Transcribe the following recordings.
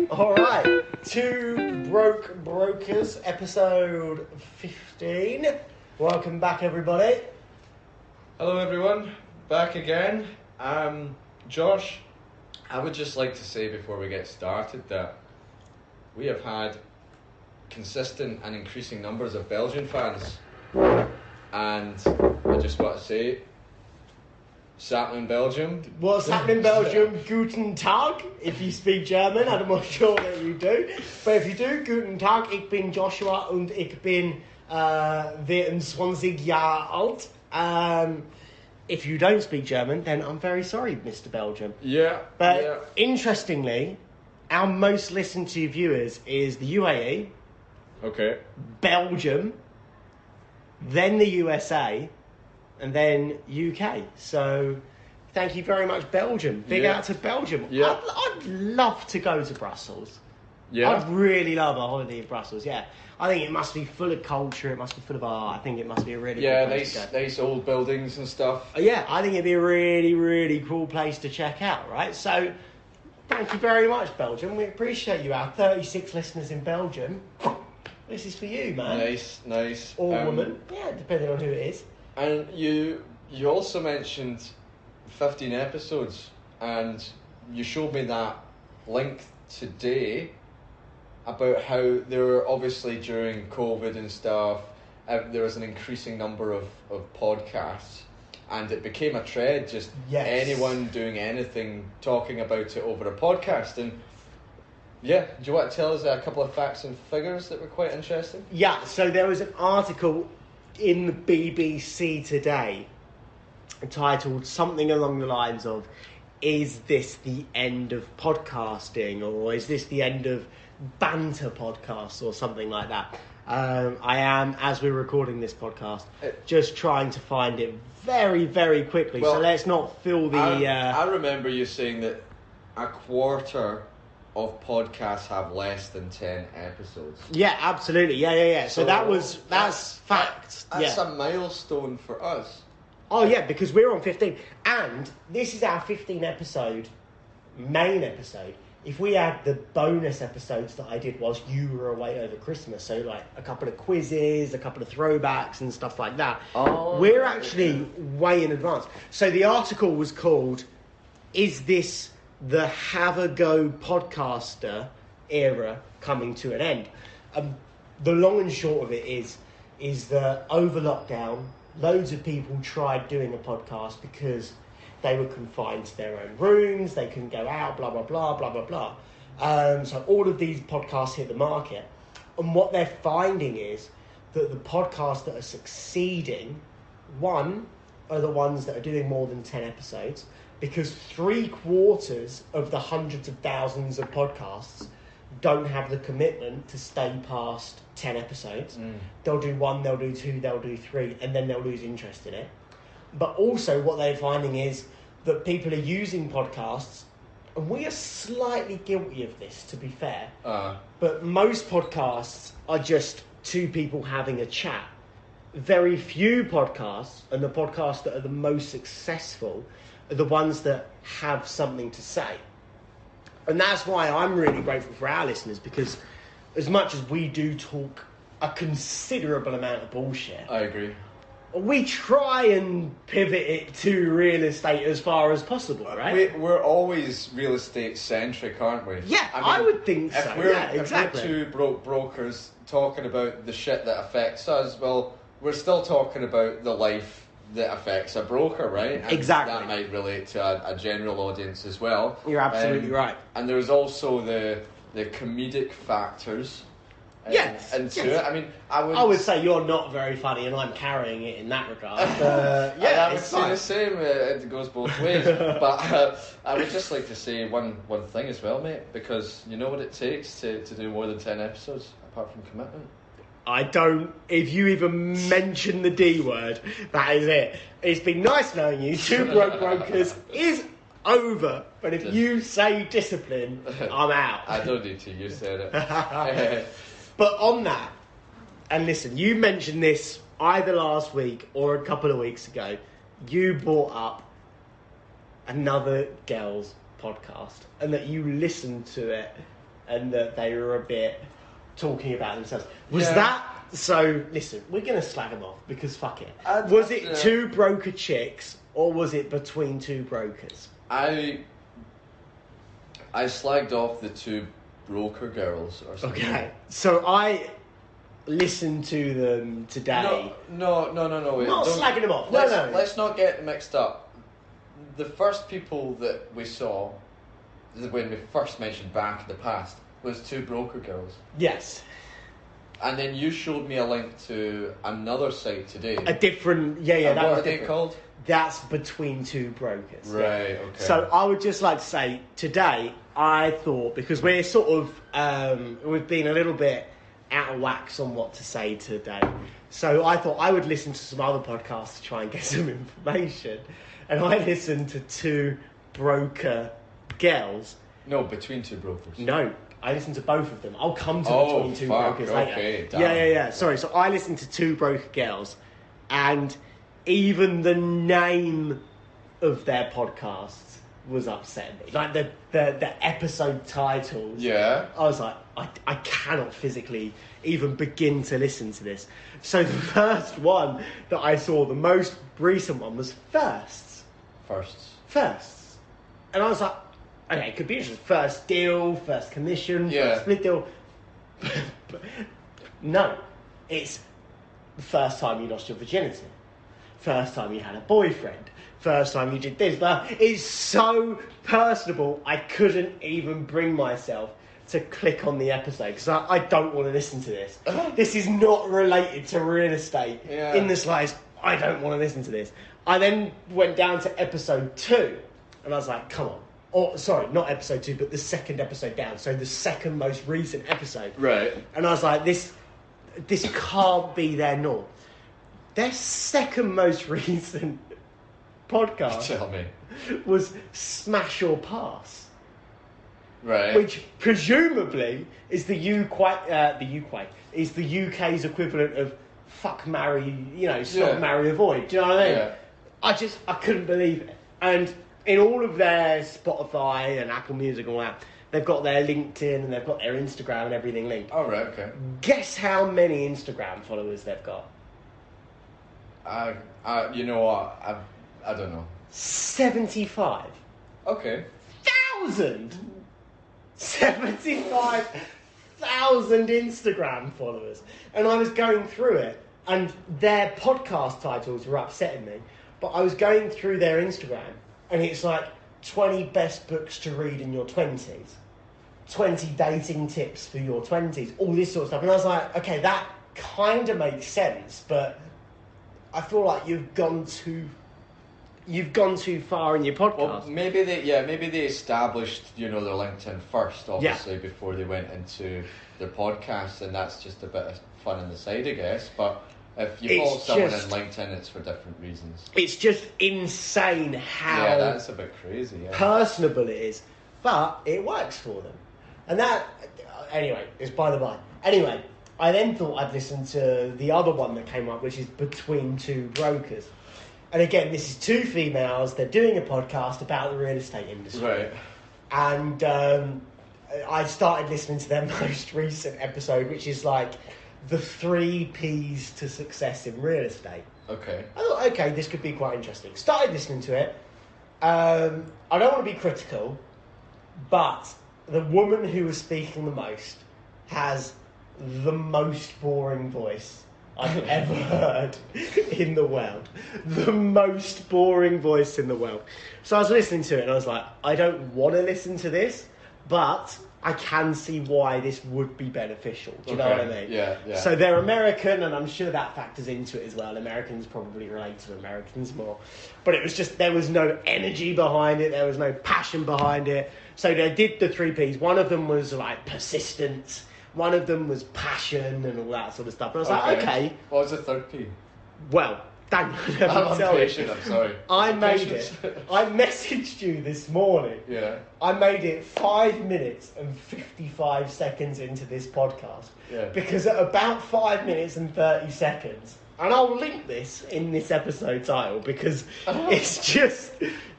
Alright, Two Broke Brokers, episode 15. Welcome back, everybody. Hello everyone, back again. Josh, I would just like to say before we get started that we have had consistent and increasing numbers of Belgian fans, and I just want to say, what's happening in Belgium? What's happening in Belgium? Guten Tag, if you speak German. I'm not sure that you do. But if you do, Guten Tag, ich bin Joshua und ich bin 24 Jahre alt. If you don't speak German, then I'm very sorry, Mr. Belgium. Yeah. But interestingly, our most listened to viewers is the UAE, Okay. Belgium, then the USA, and then UK. So thank you very much, Belgium. Big out to Belgium. Yeah. I'd love to go to Brussels. Yeah. I'd really love a holiday in Brussels, yeah. I think it must be full of culture, it must be full of art. I think it must be a really cool place to go. nice old buildings and stuff. Yeah, I think it'd be a really, really cool place to check out, right? So, thank you very much, Belgium. We appreciate you. Our 36 listeners in Belgium. This is for you, man. Nice. Or woman. Yeah, depending on who it is. And you also mentioned 15 episodes, and you showed me that link today about how there were obviously during COVID and stuff, there was an increasing number of podcasts, and it became a trend, just anyone doing anything, talking about it over a podcast. And yeah, do you want to tell us a couple of facts and figures that were quite interesting? Yeah, so there was an article in the BBC today titled something along the lines of, is this the end of podcasting, or is this the end of banter podcasts, or something like that. I am, as we're recording this podcast, just trying to find it very, very quickly. Well, so let's not fill the... I remember you saying that a quarter of podcasts have less than 10 episodes. Yeah, absolutely. Yeah. So that's fact. That's a milestone for us. Oh, yeah, because we're on 15. And this is our 15 episode, main episode. If we add the bonus episodes that I did whilst you were away over Christmas, so like a couple of quizzes, a couple of throwbacks and stuff like that, we're actually way in advance. So the article was called, is this the have a go podcaster era coming to an end? The long and short of it is that over lockdown, loads of people tried doing a podcast because they were confined to their own rooms, they couldn't go out, blah, blah, blah, blah, blah, blah. So all of these podcasts hit the market. And what they're finding is that the podcasts that are succeeding, one, are the ones that are doing more than 10 episodes, because 3/4 of the hundreds of thousands of podcasts don't have the commitment to stay past 10 episodes. They'll do 1, they'll do 2, they'll do 3, and then they'll lose interest in it. But also what they're finding is that people are using podcasts, and we are slightly guilty of this, to be fair, but most podcasts are just two people having a chat. Very few podcasts, and the podcasts that are the most successful, are the ones that have something to say. And that's why I'm really grateful for our listeners, because as much as we do talk a considerable amount of bullshit, I agree, we try and pivot it to real estate as far as possible, right? We're always real estate centric, aren't we? Yeah, I would think so. Exactly. If we're two broke brokers talking about the shit that affects us, well, we're still talking about the life that affects a broker, right? And exactly. That might relate to a general audience as well. You're absolutely right. And there's also the comedic factors. Yes. And to it, I mean, I would say you're not very funny, and I'm carrying it in that regard. I would say the same. It goes both ways. But I would just like to say one thing as well, mate, because you know what it takes to do more than 10 episodes, apart from commitment. I don't. If you even mention the D word, that is it. It's been nice knowing you. Two Broke Brokers is over. But if you say discipline, I'm out. I don't need to. You said it. But on that, and listen, you mentioned this either last week or a couple of weeks ago. You brought up another girl's podcast and that you listened to it and that they were a bit talking about themselves. Was that... So, listen, we're going to slag them off because fuck it. Was it Two Broker Chicks or was it Between Two Brokers? I slagged off the Two Broker Girls or something. Okay, so I listened to them today. No. Wait, not slagging them off. Let's not get mixed up. The first people that we saw, when we first mentioned back in the past, was Two Broker Girls. Yes. And then you showed me a link to another site today. A different... Yeah, that what was are they called? That's Between Two Brokers. Right, okay. So I would just like to say, today, I thought, because we're sort of... we've been a little bit out of wax on what to say today. So I thought I would listen to some other podcasts to try and get some information. And I listened to Two Broker Girls. No, Between Two Brokers. No, I listened to both of them. I'll come to Between Two Brokers later. Okay, damn. Yeah. Sorry, so I listened to Two Broker Girls, and even the name of their podcasts was upsetting me. Like the episode titles. Yeah. I was like, I cannot physically even begin to listen to this. So the first one that I saw, the most recent one, was Firsts. And I was like, okay, it could be interesting. First deal, first commission, first split deal. But no, it's the first time you lost your virginity. First time you had a boyfriend. First time you did this. But it's so personable, I couldn't even bring myself to click on the episode because I don't want to listen to this. This is not related to real estate in the slightest. I don't want to listen to this. I then went down to episode 2 and I was like, come on. Or, sorry, not episode 2, but the second episode down. So the second most recent episode. Right. And I was like, this can't be their norm. Their second most recent podcast Tell me. was Smash or Pass. Right. Which presumably is the UK's equivalent of fuck, marry, stop, marry, avoid. Do you know what I mean? Yeah. I couldn't believe it. And in all of their Spotify and Apple Music and all that, they've got their LinkedIn and they've got their Instagram and everything linked. Oh, right, okay. Guess how many Instagram followers they've got? You know what? I don't know. 75. Okay. 75,000 Instagram followers. And I was going through it, and their podcast titles were upsetting me, but I was going through their Instagram, and it's like 20 best books to read in your 20s, 20 dating tips for your 20s, all this sort of stuff. And I was like, okay, that kind of makes sense, but I feel like you've gone too far in your podcast. Well, maybe they established, their LinkedIn first, obviously, before they went into their podcast, and that's just a bit of fun on the side, I guess. But if you follow someone in LinkedIn, it's for different reasons. It's just insane how... Yeah, that's a bit crazy, personable it is. But it works for them. And that... Anyway, it's by the by. Anyway, I then thought I'd listen to the other one that came up, which is Between Two Brokers. And again, this is two females. They're doing a podcast about the real estate industry. Right. And I started listening to their most recent episode, which is like the 3 Ps to success in real estate. Okay. I thought, okay, this could be quite interesting. Started listening to it. I don't want to be critical, but the woman who was speaking the most has the most boring voice I've ever heard in the world. The most boring voice in the world. So I was listening to it and I was like, I don't want to listen to this, but I can see why this would be beneficial. Do you know what I mean? Yeah. So they're American, and I'm sure that factors into it as well. Americans probably relate to Americans more. But it was just, there was no energy behind it. There was no passion behind it. So they did the 3 Ps. One of them was like persistence. One of them was passion and all that sort of stuff. And I was like, okay. What was the 3rd P? Well, Daniel, I'm patient, I'm sorry. I made it. I messaged you this morning. Yeah. I made it 5 minutes and 55 seconds into this podcast. Yeah. Because at about 5 minutes and 30 seconds, and I'll link this in this episode title because it's just...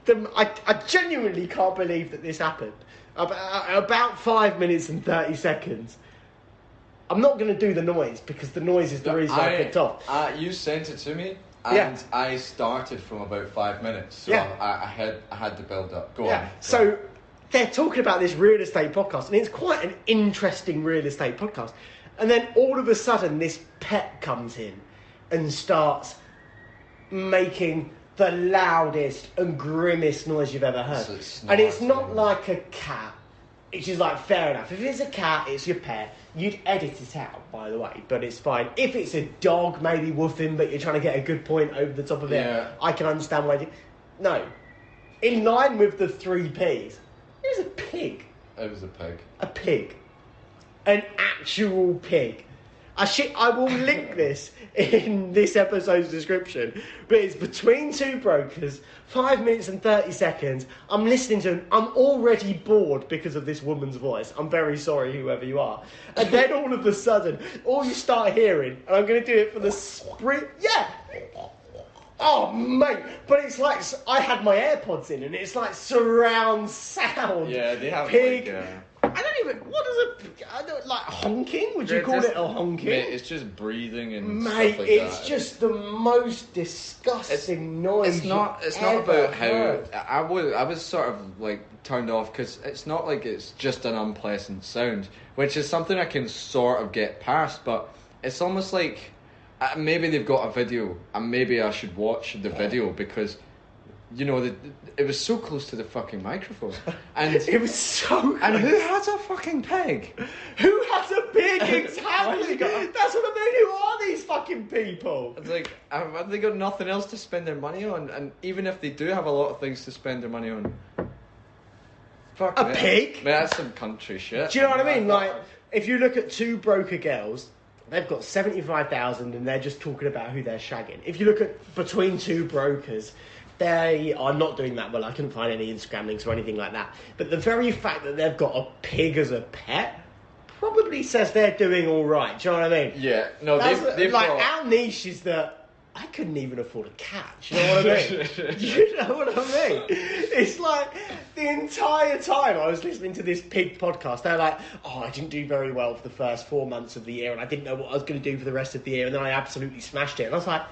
I genuinely can't believe that this happened. About 5 minutes and 30 seconds. I'm not going to do the noise because the noise is the reason I picked off. You sent it to me, and I started from about 5 minutes, so I had to build up. Go on. So they're talking about this real estate podcast, and it's quite an interesting real estate podcast. And then all of a sudden, this pet comes in and starts making the loudest and grimmest noise you've ever heard. And it's not like a cat. It's just like, fair enough. If it's a cat, it's your pet. You'd edit it out, by the way, but it's fine. If it's a dog, maybe woofing, but you're trying to get a good point over the top of it, I can understand why. No. In line with the 3 Ps, it was a pig. It was a pig. A pig. An actual pig. I will link this in this episode's description, but it's between 2 brokers, 5 minutes and 30 seconds. I'm listening to them. I'm already bored because of this woman's voice. I'm very sorry, whoever you are. And then all of a sudden, all you start hearing, and I'm going to do it for the sprint. Yeah. Oh, mate. But it's like, I had my AirPods in, and it's like surround sound. Yeah, they have pig. I don't even. What is like honking? Would you call it a honking? Mate, it's just breathing and mate, stuff like it's that. just the most disgusting noise. It's not about how I was sort of like turned off because it's not like it's just an unpleasant sound, which is something I can sort of get past. But it's almost like maybe they've got a video, and maybe I should watch the video because. You know, it was so close to the fucking microphone. And it was so close. And who has a fucking pig? Who has a pig? Exactly. That's what I mean. Who are these fucking people? It's like, have they got nothing else to spend their money on? And even if they do have a lot of things to spend their money on... Fuck a pig? Man, that's some country shit. Do you know what I mean? Like, if you look at 2 broker girls... They've got 75,000 and they're just talking about who they're shagging. If you look at between 2 brokers... They are not doing that well. I couldn't find any Instagram links or anything like that. But the very fact that they've got a pig as a pet probably says they're doing all right. Do you know what I mean? Yeah. No, they've like got... our niche is that I couldn't even afford a cat. Do you know what I mean? You know what I mean? It's like the entire time I was listening to this pig podcast, they're like, oh, I didn't do very well for the first 4 months of the year and I didn't know what I was going to do for the rest of the year and then I absolutely smashed it. And I was like...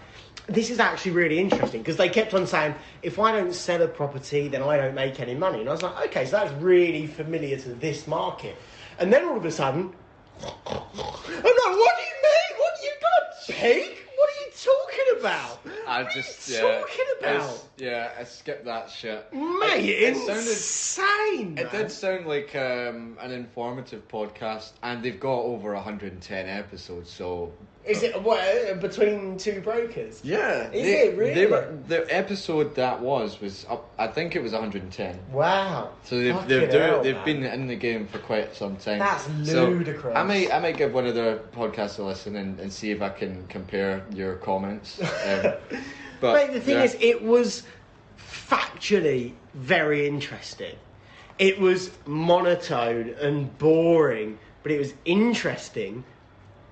This is actually really interesting because they kept on saying, if I don't sell a property, then I don't make any money. And I was like, okay, so that's really familiar to this market. And then all of a sudden, I'm like, what do you mean? What, you got a pig? What are you talking about? Talking about? I skipped that shit. Mate, it's insane. It did sound like an informative podcast, and they've got over 110 episodes, so... Is it between 2 brokers? Yeah. Is it really? The episode that was up, I think it was 110. Wow. So they've been in the game for quite some time. That's ludicrous. So I might give one of their podcasts a listen and see if I can compare your comments. But the thing is, it was factually very interesting. It was monotone and boring, but it was interesting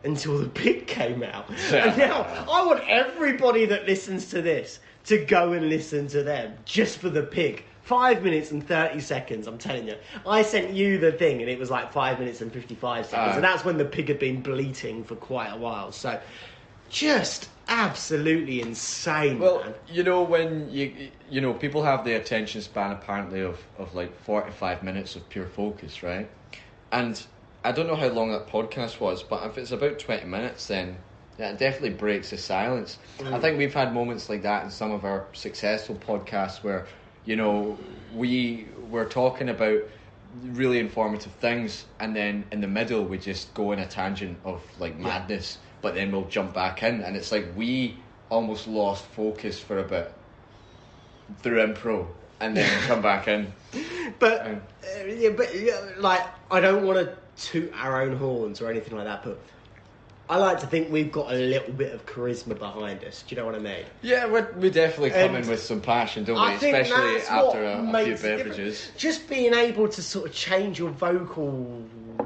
until the pig came out. And now I want everybody that listens to this to go and listen to them just for the pig. 5 minutes and 30 seconds, I'm telling you. I sent you the thing and it was like 5 minutes and 55 seconds. And that's when the pig had been bleating for quite a while. So just absolutely insane, man. You know, when you know, people have the attention span apparently of like 45 minutes of pure focus, right? And I don't know how long that podcast was, but if it's about 20 minutes, then it definitely breaks the silence. I think we've had moments like that in some of our successful podcasts where, you know, we were talking about really informative things, and then in the middle we just go in a tangent of like madness, but then we'll jump back in, and it's like we almost lost focus for a bit through improv, and then come back in. But like, I don't want to toot our own horns or anything like that, but I like to think we've got a little bit of charisma behind us. Do you know what I mean? Yeah, we definitely come in with some passion, don't we? Especially after a few beverages. Just being able to sort of change your vocal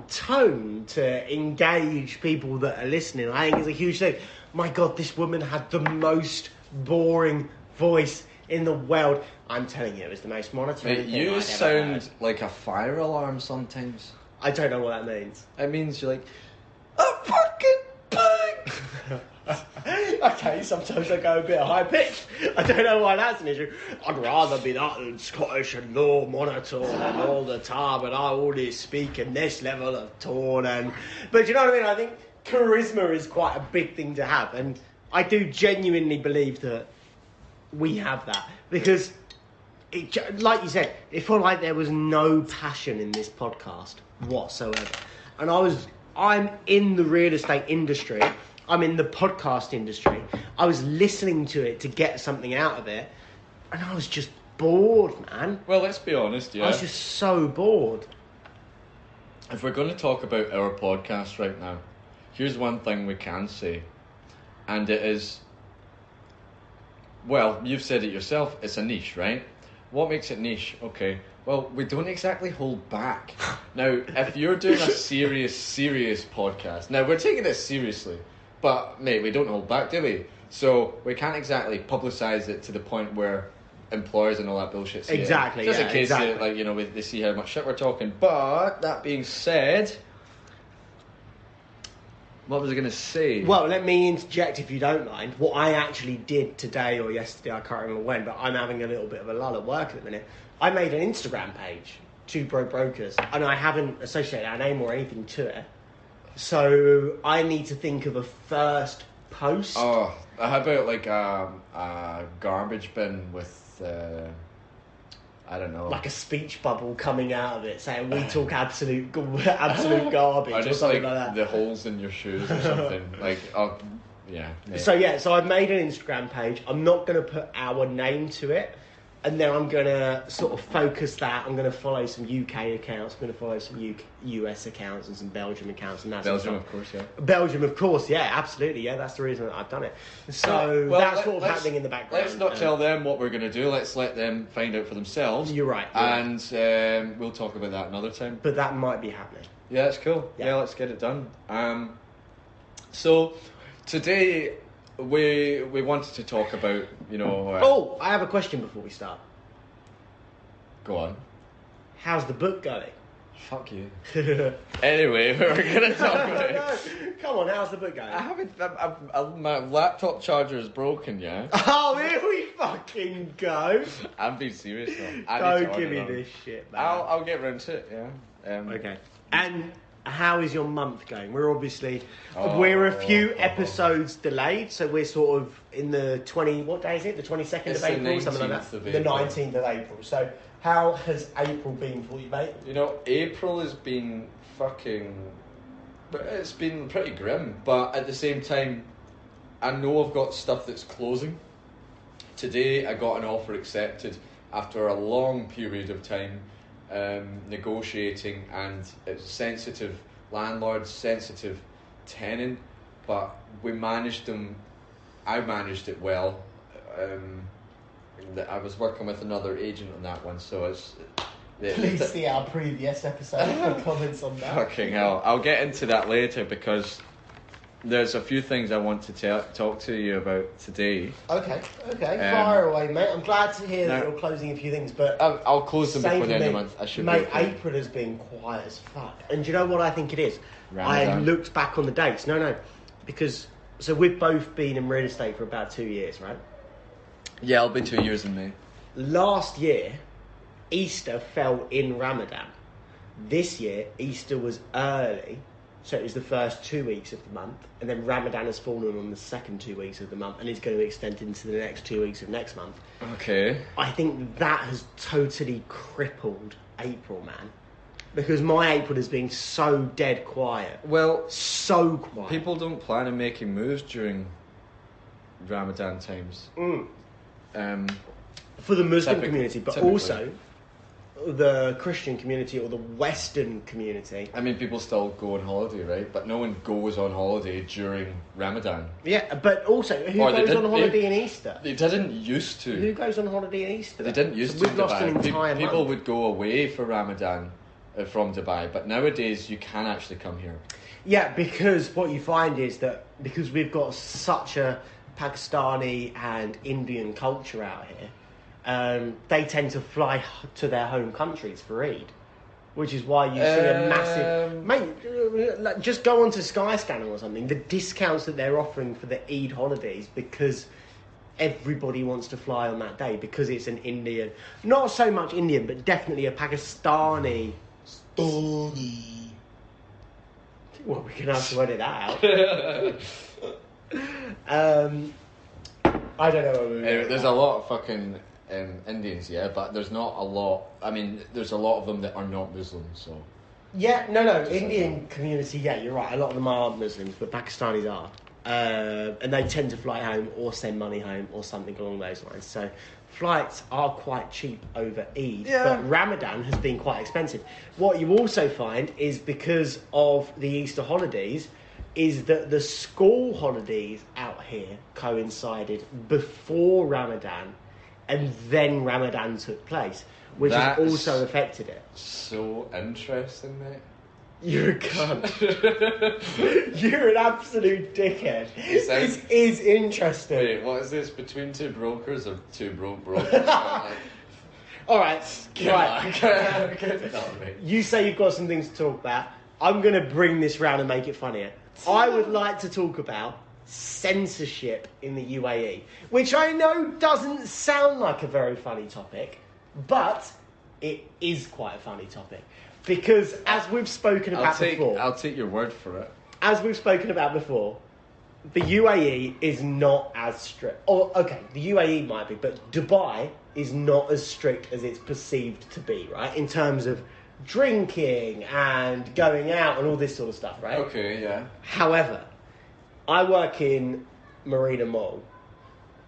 tone to engage people that are listening, I think is a huge thing. my God, this woman had the most boring voice in the world. I'm telling you, it was the most monotone thing You I'd sound ever heard. like a fire alarm sometimes. I don't know what that means. It means you're like, a fucking pig! Okay, sometimes I go a bit high pitched. I don't know why that's an issue. I'd rather be that than Scottish and low monotone and all the time, and I only speak in this level of tone. But you know what I mean? I think charisma is quite a big thing to have, and I do genuinely believe that we have that because, like you said, it felt like there was no passion in this podcast whatsoever. And I'm in the real estate industry. I'm in the podcast industry. I was listening to it to get something out of it, and I was just bored, man. Well, let's be honest, yeah. I was just so bored. If we're going to talk about our podcast right now, here's one thing we can say, and it is, well, you've said it yourself, it's a niche, right? What makes it niche? Okay, well, we don't exactly hold back. Now, if you're doing a serious podcast, now we're taking this seriously, but mate, we don't hold back, do we? So we can't exactly publicise it to the point where employers and all that bullshit see Exactly, it. Just yeah, in case exactly. like, you know, they see how much shit we're talking. But that being said, what was I going to say? Well, let me interject if you don't mind. What I actually did today or yesterday, I can't remember when, but I'm having a little bit of a lull at work at the minute. I made an Instagram page, Two Broke Brokers, and I haven't associated our name or anything to it. So I need to think of a first post. Oh, how about like a garbage bin with, I don't know. Like a speech bubble coming out of it saying we talk absolute garbage or or just something like like that. the holes in your shoes or something. Like, yeah. Mate. So I've made an Instagram page. I'm not going to put our name to it. And then I'm going to sort of focus that. I'm going to follow some UK accounts. I'm going to follow some US accounts and some Belgium accounts. And that Belgium, sort of course, yeah. Belgium, of course, yeah, absolutely. Yeah, that's the reason that I've done it. So Well, that's sort of happening in the background. Let's not tell them what we're going to do. Let's let them find out for themselves. You're right. And we'll talk about that another time. But that might be happening. Yeah, that's cool. Yeah, let's get it done. So today we wanted to talk about, you know... I have a question before we start. Go on. How's the book going? Fuck you. Anyway, we're going to talk about it. No. Come on, how's the book going? I haven't... my laptop charger is broken, yeah? Oh, here we fucking go. I'm being serious though. Don't give me this shit, man. I'll get round to it, yeah. Okay. And how is your month going? We're obviously... we're a few episodes delayed, so we're sort of in the 20... What day is it? The 22nd It's of April? the Something like 19th that. of The April. 19th of April. So how has April been for you, mate? You know, April has been fucking... But it's been pretty grim, but at the same time, I know I've got stuff that's closing. Today, I got an offer accepted after a long period of time negotiating, and it's sensitive landlord, sensitive tenant, but we managed them. I managed it well. I was working with another agent on that one, so it's... Please see our previous episode for comments on that. Fucking hell. I'll get into that later because there's a few things I want to talk to you about today. Okay. Fire away, mate. I'm glad to hear that No. you're closing a few things, but... I'll close them same before the for end of the me. month. I should Mate, be okay. April has been quiet as fuck. And do you know what I think it is? I Ramadan. looked back on the dates. No. Because... So we've both been in real estate for about 2 years, right? Yeah, I'll be 2 years in May. Last year, Easter fell in Ramadan. This year, Easter was early, so it was the first 2 weeks of the month, and then Ramadan has fallen on the second 2 weeks of the month, and is going to extend into the next 2 weeks of next month. Okay. I think that has totally crippled April, man. Because my April has been so dead quiet. Well, So quiet. people don't plan on making moves during Ramadan times. For the Muslim Typically- community, but typically. also the Christian community or the Western community. I mean, people still go on holiday, right? But no one goes on holiday during Ramadan. Yeah, but also, who Or they goes on did- holiday in Easter? They didn't used to. Who goes on holiday in Easter? They didn't used So to. we've lost an Dubai. entire People month. would go away for Ramadan from Dubai, but nowadays you can actually come here. Yeah, because what you find is that because we've got such a Pakistani and Indian culture out here, they tend to fly to their home countries for Eid, which is why you see a massive... Mate, like, just go onto Skyscanner or something, the discounts that they're offering for the Eid holidays, because everybody wants to fly on that day, because it's an Indian... Not so much Indian, but definitely a Pakistani... Well, we can have to edit that out. I don't know what we're Anyway, there's a lot of fucking Indians, yeah, but there's not a lot. I mean, there's a lot of them that are not Muslims, so. Yeah, no, Indian community, yeah, you're right. A lot of them aren't Muslims, but Pakistanis are. And they tend to fly home or send money home or something along those lines. So flights are quite cheap over Eid, but Ramadan has been quite expensive. What you also find is because of the Easter holidays, is that the school holidays out here coincided before Ramadan, and then Ramadan took place, which has also affected it. So interesting, mate. You're a cunt. You're an absolute dickhead. This is interesting. Wait, what is this? Between two brokers or two brokers? All right. You say you've got some things to talk about. I'm going to bring this round and make it funnier. I would like to talk about censorship in the UAE, which I know doesn't sound like a very funny topic, but it is quite a funny topic. Because as we've spoken about before... I'll take your word for it. As we've spoken about before, the UAE is not as strict. Or, okay, the UAE might be, but Dubai is not as strict as it's perceived to be, right? In terms of drinking and going out and all this sort of stuff, right? Okay, yeah. However, I work in Marina Mall,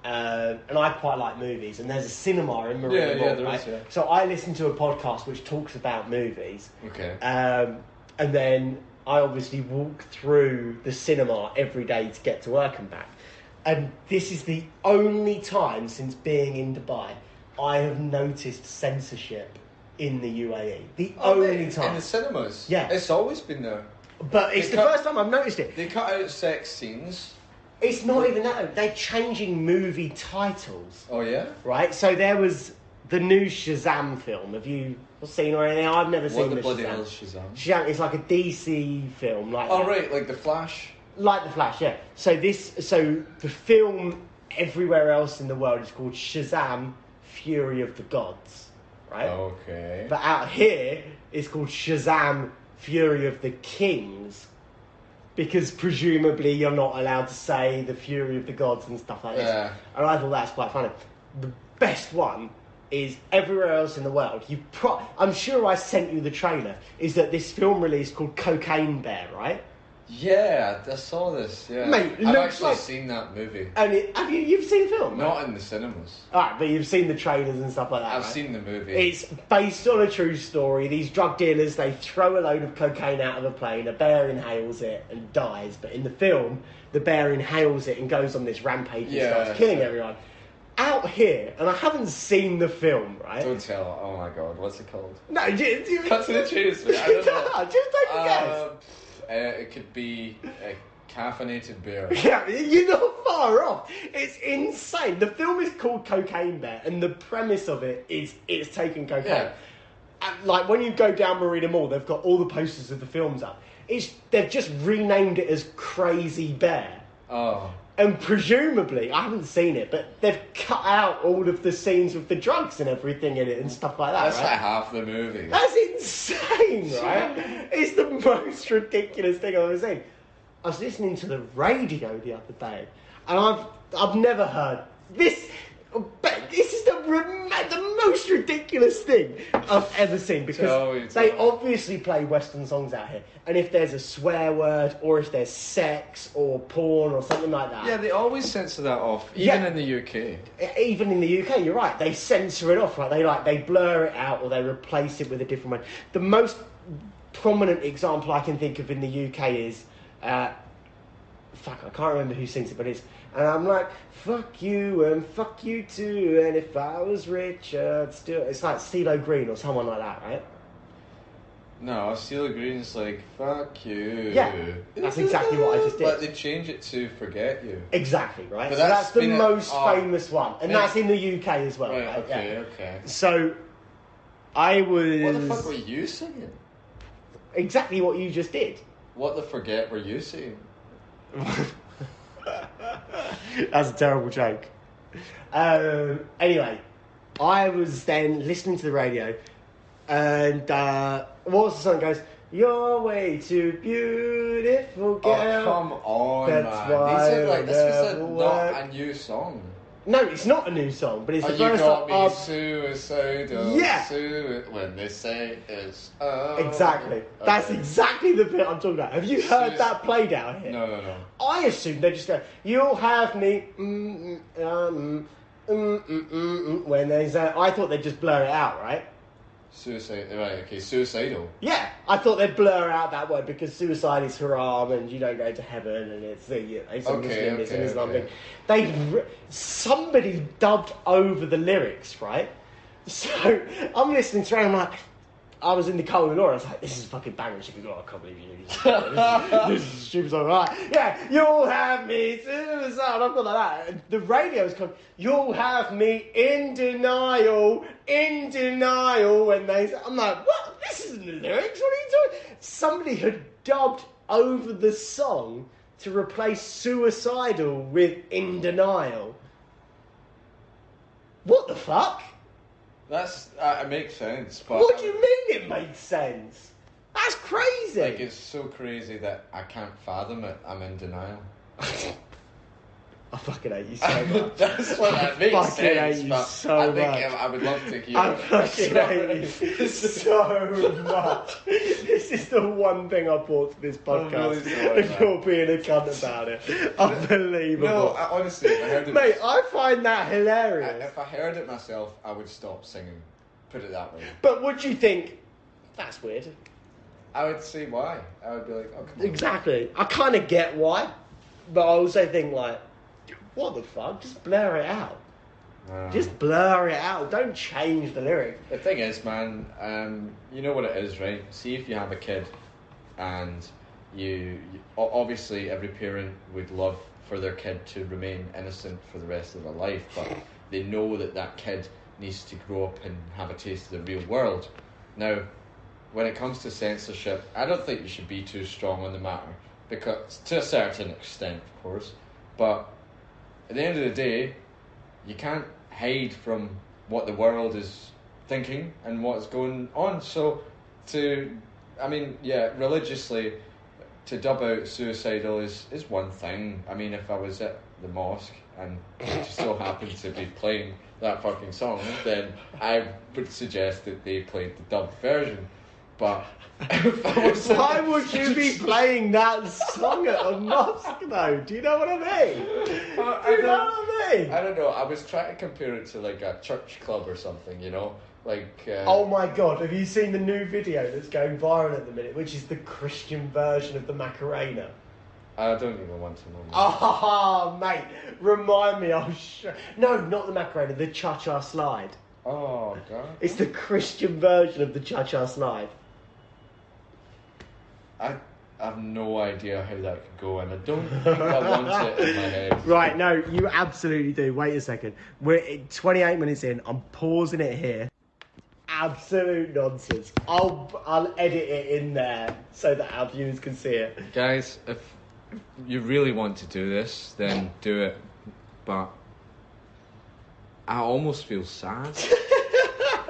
and I quite like movies, and there's a cinema in Marina Mall, there right? is, yeah. So I listen to a podcast which talks about movies. Okay. And then I obviously walk through the cinema every day to get to work and back. And this is the only time since being in Dubai I have noticed censorship in the UAE. The only time. In the cinemas? Yeah. It's always been there. But it's the first time I've noticed it. They cut out sex scenes. It's not even that. They're changing movie titles. Oh, yeah? Right? So there was the new Shazam film. Have you seen or anything? I've never seen the bloody Shazam. hell is Shazam? Shazam is like a DC film. Like oh, right, like The Flash? Like The Flash, yeah. So the film everywhere else in the world is called Shazam, Fury of the Gods. Right? Okay. But out here, it's called Shazam, Fury of the Kings. Because presumably you're not allowed to say the Fury of the Gods and stuff like this. Yeah. And I thought that's quite funny. The best one is everywhere else in the world. I'm sure I sent you the trailer. Is that this film release called Cocaine Bear, right? Yeah, I saw this. Yeah, mate, I've actually seen that movie. And you've seen the film? Not right? in the cinemas. Alright, but you've seen the trailers and stuff like that. I've right? seen the movie. It's based on a true story. These drug dealers, they throw a load of cocaine out of a plane. A bear inhales it and dies. But in the film, the bear inhales it and goes on this rampage and starts killing everyone. Out here, and I haven't seen the film, right? Don't tell. Oh my god, what's it called? No, Cut to the chase, man. I don't know. Just take a guess. It could be a caffeinated beer. Yeah, you're not far off. It's insane. The film is called Cocaine Bear, and the premise of it is it's taking cocaine. Yeah. And, like, when you go down Marina Mall, they've got all the posters of the films up. They've just renamed it as Crazy Bear. Oh. And presumably, I haven't seen it, but they've cut out all of the scenes with the drugs and everything in it and stuff like that. That's right? like half the movie. That's insane, right? It's the most ridiculous thing I've ever seen. I was listening to the radio the other day, and I've never heard this. But this is the most ridiculous thing I've ever seen, because they obviously play Western songs out here, and if there's a swear word or if there's sex or porn or something like that, yeah, they always censor that off, even in the UK. Even in the UK, you're right. They censor it off, right? They blur it out or they replace it with a different one. The most prominent example I can think of in the UK is, I can't remember who sings it, but it's. And I'm like, fuck you and fuck you too, and if I was rich, I'd still... It's like CeeLo Green or someone like that, right? No, Celia Green's like, fuck you. Yeah, that's exactly what I just did. But they change it to Forget You. Exactly, right? But So that's the been most famous one. And that's in the UK as well, Right, right? okay, Yeah. okay. So, I was... What the fuck were you singing? Exactly what you just did. What the forget were you singing? That's a terrible joke. Anyway, I was then listening to the radio, and what was the song? It goes, "You're way too beautiful, girl." Oh, come on, That's man. why These are like, this was I'll not work. a new song. No, it's not a new song, but it's the You first got time. me suicidal. Yeah. When they say it's Exactly. That's Okay. exactly the bit I'm talking about. Have you heard that played out here? No. I assume they just go, "You'll have me," when they say. I thought they'd just blur it out, right? Suicidal. Yeah, I thought they'd blur out that word because suicide is haram and you don't go to heaven and it's it's a Muslim, it's an Islam thing. Somebody dubbed over the lyrics, right? So I'm listening to it and I'm like, I was in the car with Laura, I was like, this is fucking banging. She goes, oh, I can't believe you. This is a stupid song. Right? Yeah, you'll have me suicide. I've got like that. And the radio's come, you'll have me in denial. When they say, I'm like, what? This isn't the lyrics. What are you doing? Somebody had dubbed over the song to replace suicidal with in denial. What the fuck? That's it makes sense, but What do you mean it makes sense? That's crazy. like it's so crazy that I can't fathom it. I'm in denial. I fucking hate you so much. That's what that makes fucking sense. hate you But so I think much. I would love to hear. I it. fucking hate you so much. This is the one thing I brought to this podcast. really sorry, and you're being a cunt about it. Unbelievable. No, honestly, if I heard it, Mate, I find that hilarious. if I heard it myself, I would stop singing. Put it that way. But would you think, that's weird? I would say why. I would be like, oh, come on. Exactly. I kind of get why. But I also think, like, what the fuck? Just blur it out. Just blur it out. Don't change the lyric. The thing is, man, you know what it is, right? See if you have a kid, and you obviously every parent would love for their kid to remain innocent for the rest of their life, but they know that kid needs to grow up and have a taste of the real world. Now, when it comes to censorship, I don't think you should be too strong on the matter, because to a certain extent, of course, but at the end of the day, you can't hide from what the world is thinking and what's going on. So, religiously, to dub out suicidal is one thing. I mean, if I was at the mosque and just so happened to be playing that fucking song, then I would suggest that they played the dubbed version. But if I was why would you be playing that song at a mosque though? Do you know what I mean? I don't know. I was trying to compare it to like a church club or something, you know? Like oh my god, have you seen the new video that's going viral at the minute, which is the Christian version of the Macarena? I don't even want to know. Oh, mate, remind me. No, not the Macarena, the Cha-Cha Slide. Oh, God. It's the Christian version of the Cha-Cha Slide. I have no idea how that could go, and I don't think I want it in my head. Right, no, you absolutely do. Wait a second. We're 28 minutes in. I'm pausing it here. Absolute nonsense. I'll edit it in there so that our viewers can see it. Guys, if you really want to do this, then do it. But I almost feel sad.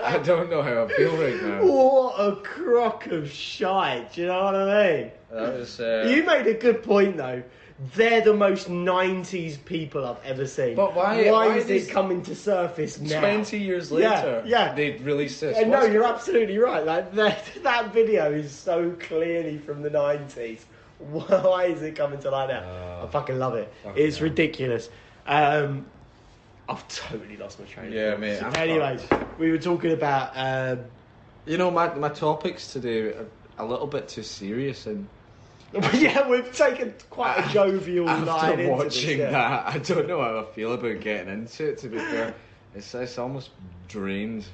I don't know how I feel right now. What a crock of shite. Do you know what I mean? That was, You made a good point though. They're the most 90s people I've ever seen. But why is it coming to surface now? 20 years later, yeah. they released this. No, you're absolutely right. Like that video is so clearly from the 90s. Why is it coming to light now? I fucking love it. It's ridiculous. I've totally lost my train of thought. Yeah, mate. Anyways, we were talking about... You know, my topics today are a little bit too serious, and yeah, we've taken quite a jovial night after into watching this, that, I don't know how I feel about getting into it, to be fair. It's almost drained.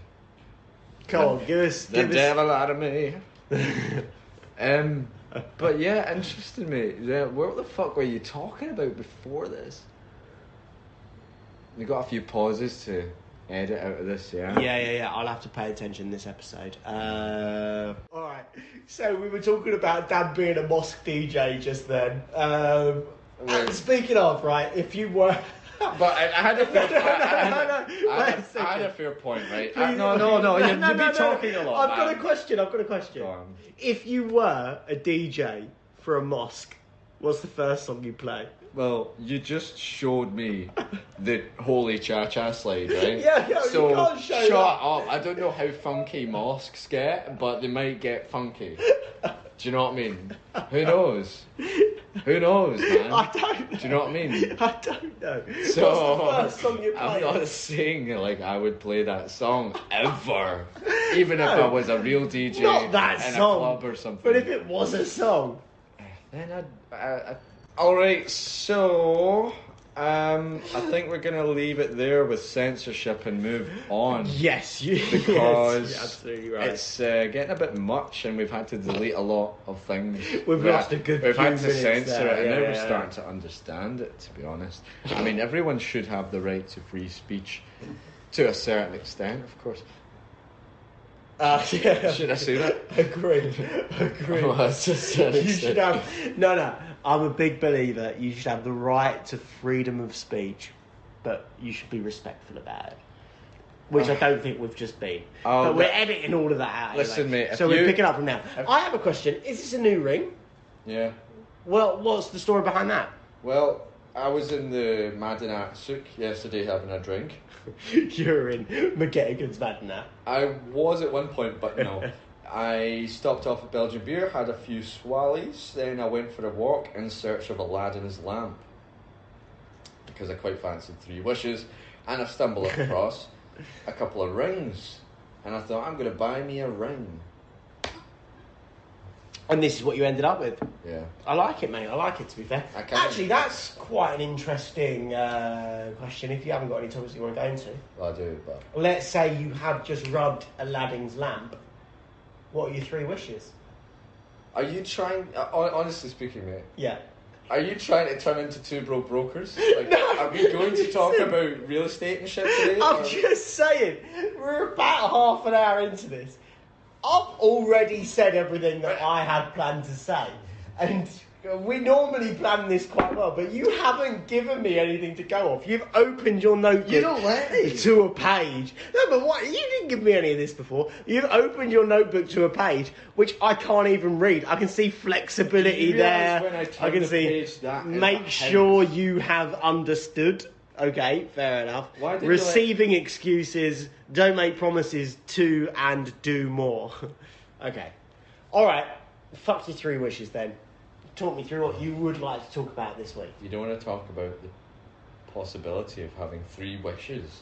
Come on, give us... The devil out of me. But yeah, interesting, mate. Yeah, what the fuck were you talking about before this? You got a few pauses to edit out of this, yeah? Yeah. I'll have to pay attention this episode. Alright, so we were talking about Dan being a mosque DJ just then. And speaking of, right, if you were... But I had a fair No. I had a fair point, right? Please, No, you've been talking a lot, I've got a question. Go on. If you were a DJ for a mosque, what's the first song you play? Well, you just showed me the holy cha-cha slide, right? Yeah, so you can't show shut that. up. I don't know how funky mosques get, but they might get funky. Do you know what I mean? Who knows? Who knows, man? I don't know. Do you know what I mean? I don't know. So, what's the first song you play? I'm not saying like I would play that song ever, even if No, I was a real DJ not that in song, a club or something. But if it was a song, then I'd all right. So I think we're gonna leave it there with censorship and move on. yes, Because you're absolutely right. it's getting a bit much, and we've had to delete a lot of things. We've lost a good We've few had to minutes censor there, it, and now yeah, we're yeah. starting to understand it. To be honest, I mean, everyone should have the right to free speech, to a certain extent, of course. Yeah. Should I say that? Agreed. Well, that's just to a certain You extent. should have. No. I'm a big believer. You should have the right to freedom of speech, but you should be respectful about it. Which I don't think we've just been. But we're editing all of that out. Listen, anyway. mate, So if we're you- picking up from now. I have a question. Is this a new ring? Yeah. Well, what's the story behind that? Well, I was in the Madinat Souk yesterday having a drink. You're in McGettigan's Madnat. I was at one point, but no. I stopped off at Belgian Beer, had a few swallies, then I went for a walk in search of Aladdin's lamp. Because I quite fancied 3 wishes, and I stumbled across a couple of rings. And I thought, I'm going to buy me a ring. And this is what you ended up with. Yeah. I like it, mate. I like it, to be fair. Actually, that's quite an interesting question. If you haven't got any topics you want to go into. Well, I do, but... Let's say you had just rubbed Aladdin's lamp. What are your 3 wishes? Are you trying... honestly speaking, mate. Yeah. Are you trying to turn into 2 broke brokers? Like, No, are we going to talk about real estate and shit today? I'm or- just saying, we're about half an hour into this. I've already said everything that I had planned to say. And we normally plan this quite well, but you haven't given me anything to go off. You've opened your notebook You don't let me. to a page. No, but what? You didn't give me any of this before. You've opened your notebook to a page which I can't even read. I can see flexibility You realise there. when I turn can the see. page, that is a Make hint. sure you have understood. Okay, fair enough. Why did you Receiving excuses, don't make promises to and do more. Okay. Alright, fuck your 3 wishes then. Talk me through what you would like to talk about this week. You don't want to talk about the possibility of having 3 wishes.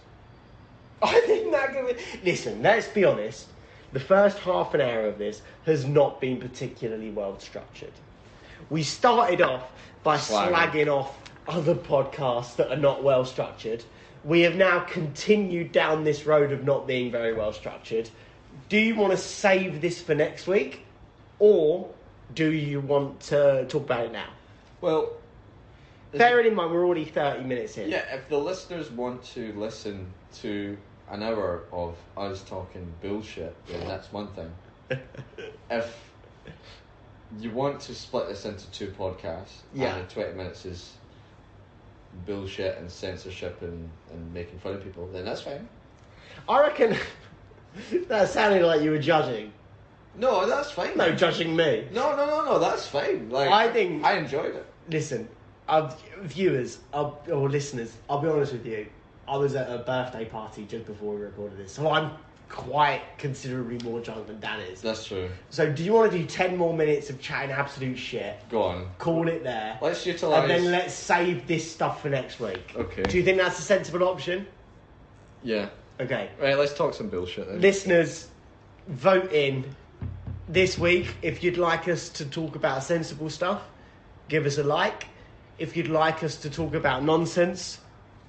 I think that could be... Listen, let's be honest. The first half an hour of this has not been particularly well structured. We started off by slagging off other podcasts that are not well structured. We have now continued down this road of not being very well structured. Do you want to save this for next week? Or do you want to talk about it now? Well... Bearing in mind, we're already 30 minutes in. Yeah, if the listeners want to listen to an hour of us talking bullshit, then that's one thing. If you want to split this into 2 podcasts, Yeah. and the 20 minutes is bullshit and censorship and making fun of people, then that's fine. I reckon... That sounded like you were judging. No, that's fine. No, judging me. No, that's fine. Like, I think... I enjoyed it. Listen, viewers, or listeners, I'll be honest with you. I was at a birthday party just before we recorded this, so I'm quite considerably more drunk than Dan is. That's true. So do you want to do 10 more minutes of chatting absolute shit? Go on. Call it there. Let's utilise... And then let's save this stuff for next week. Okay. Do you think that's a sensible option? Yeah. Okay. Right, let's talk some bullshit then. Listeners, vote in this week. If you'd like us to talk about sensible stuff, give us a like. If you'd like us to talk about nonsense,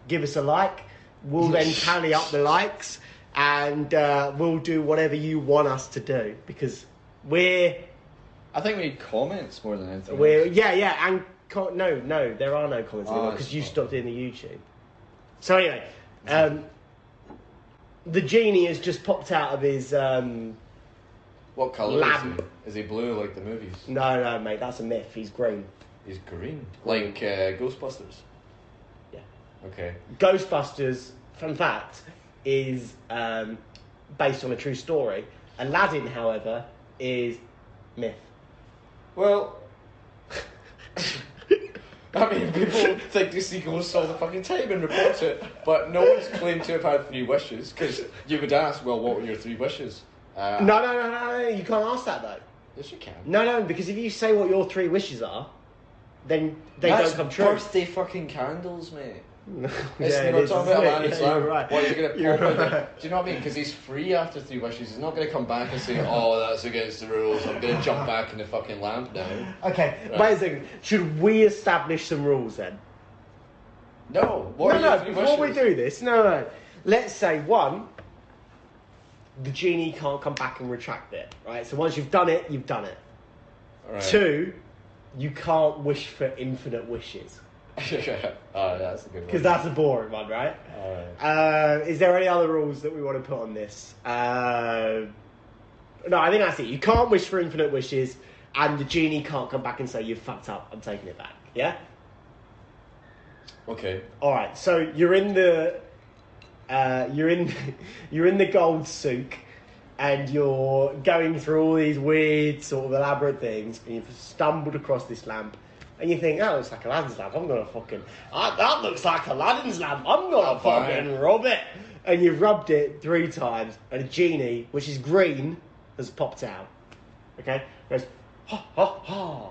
give us a like. We'll then tally up the likes and we'll do whatever you want us to do, because I think we need comments more than anything. And no, there are no comments anymore because you stopped doing the YouTube. So anyway, the genie has just popped out of his what colour lamp. Is he blue like the movies? No, mate, that's a myth. He's green. He's green, like Ghostbusters. Yeah. Okay. Ghostbusters, fun fact, is based on a true story. Aladdin, however, is myth. Well, I mean, people think they see ghosts all the fucking time and report it, but no one's claimed to have had 3 wishes, because you would ask, well, what were your 3 wishes? No, you can't ask that, though. Yes, you can. No, because if you say what your 3 wishes are, then they don't come true. Birthday fucking candles, mate. Yeah, We're talking about Aladdin's lamp. Right. What, you're going to You're pop it? right. Do you know what I mean? Because he's free after 3 wishes. He's not going to come back and say, oh, that's against the rules. I'm going to jump back in the fucking lamp now. Okay, Right. wait a second. Should we establish some rules then? No. What are your 3 before wishes? we do this, no. Let's say 1, the genie can't come back and retract it, right? So once you've done it, you've done it. Right. 2, you can't wish for infinite wishes. Oh, that's a good one. Because that's a boring one, right? Alright. Is there any other rules that we want to put on this? No, I think that's it. You can't wish for infinite wishes, and the genie can't come back and say, you've fucked up, I'm taking it back. Yeah? Okay. Alright, so you're in the you're in the gold souk, and you're going through all these weird sort of elaborate things, and you've stumbled across this lamp, and you think, oh, it's like Aladdin's lamp, I'm gonna fucking that looks like Aladdin's lamp, I'm gonna fucking rub it. And you've rubbed it 3 times, and a genie, which is green, has popped out. Okay? Goes, ha ha ha.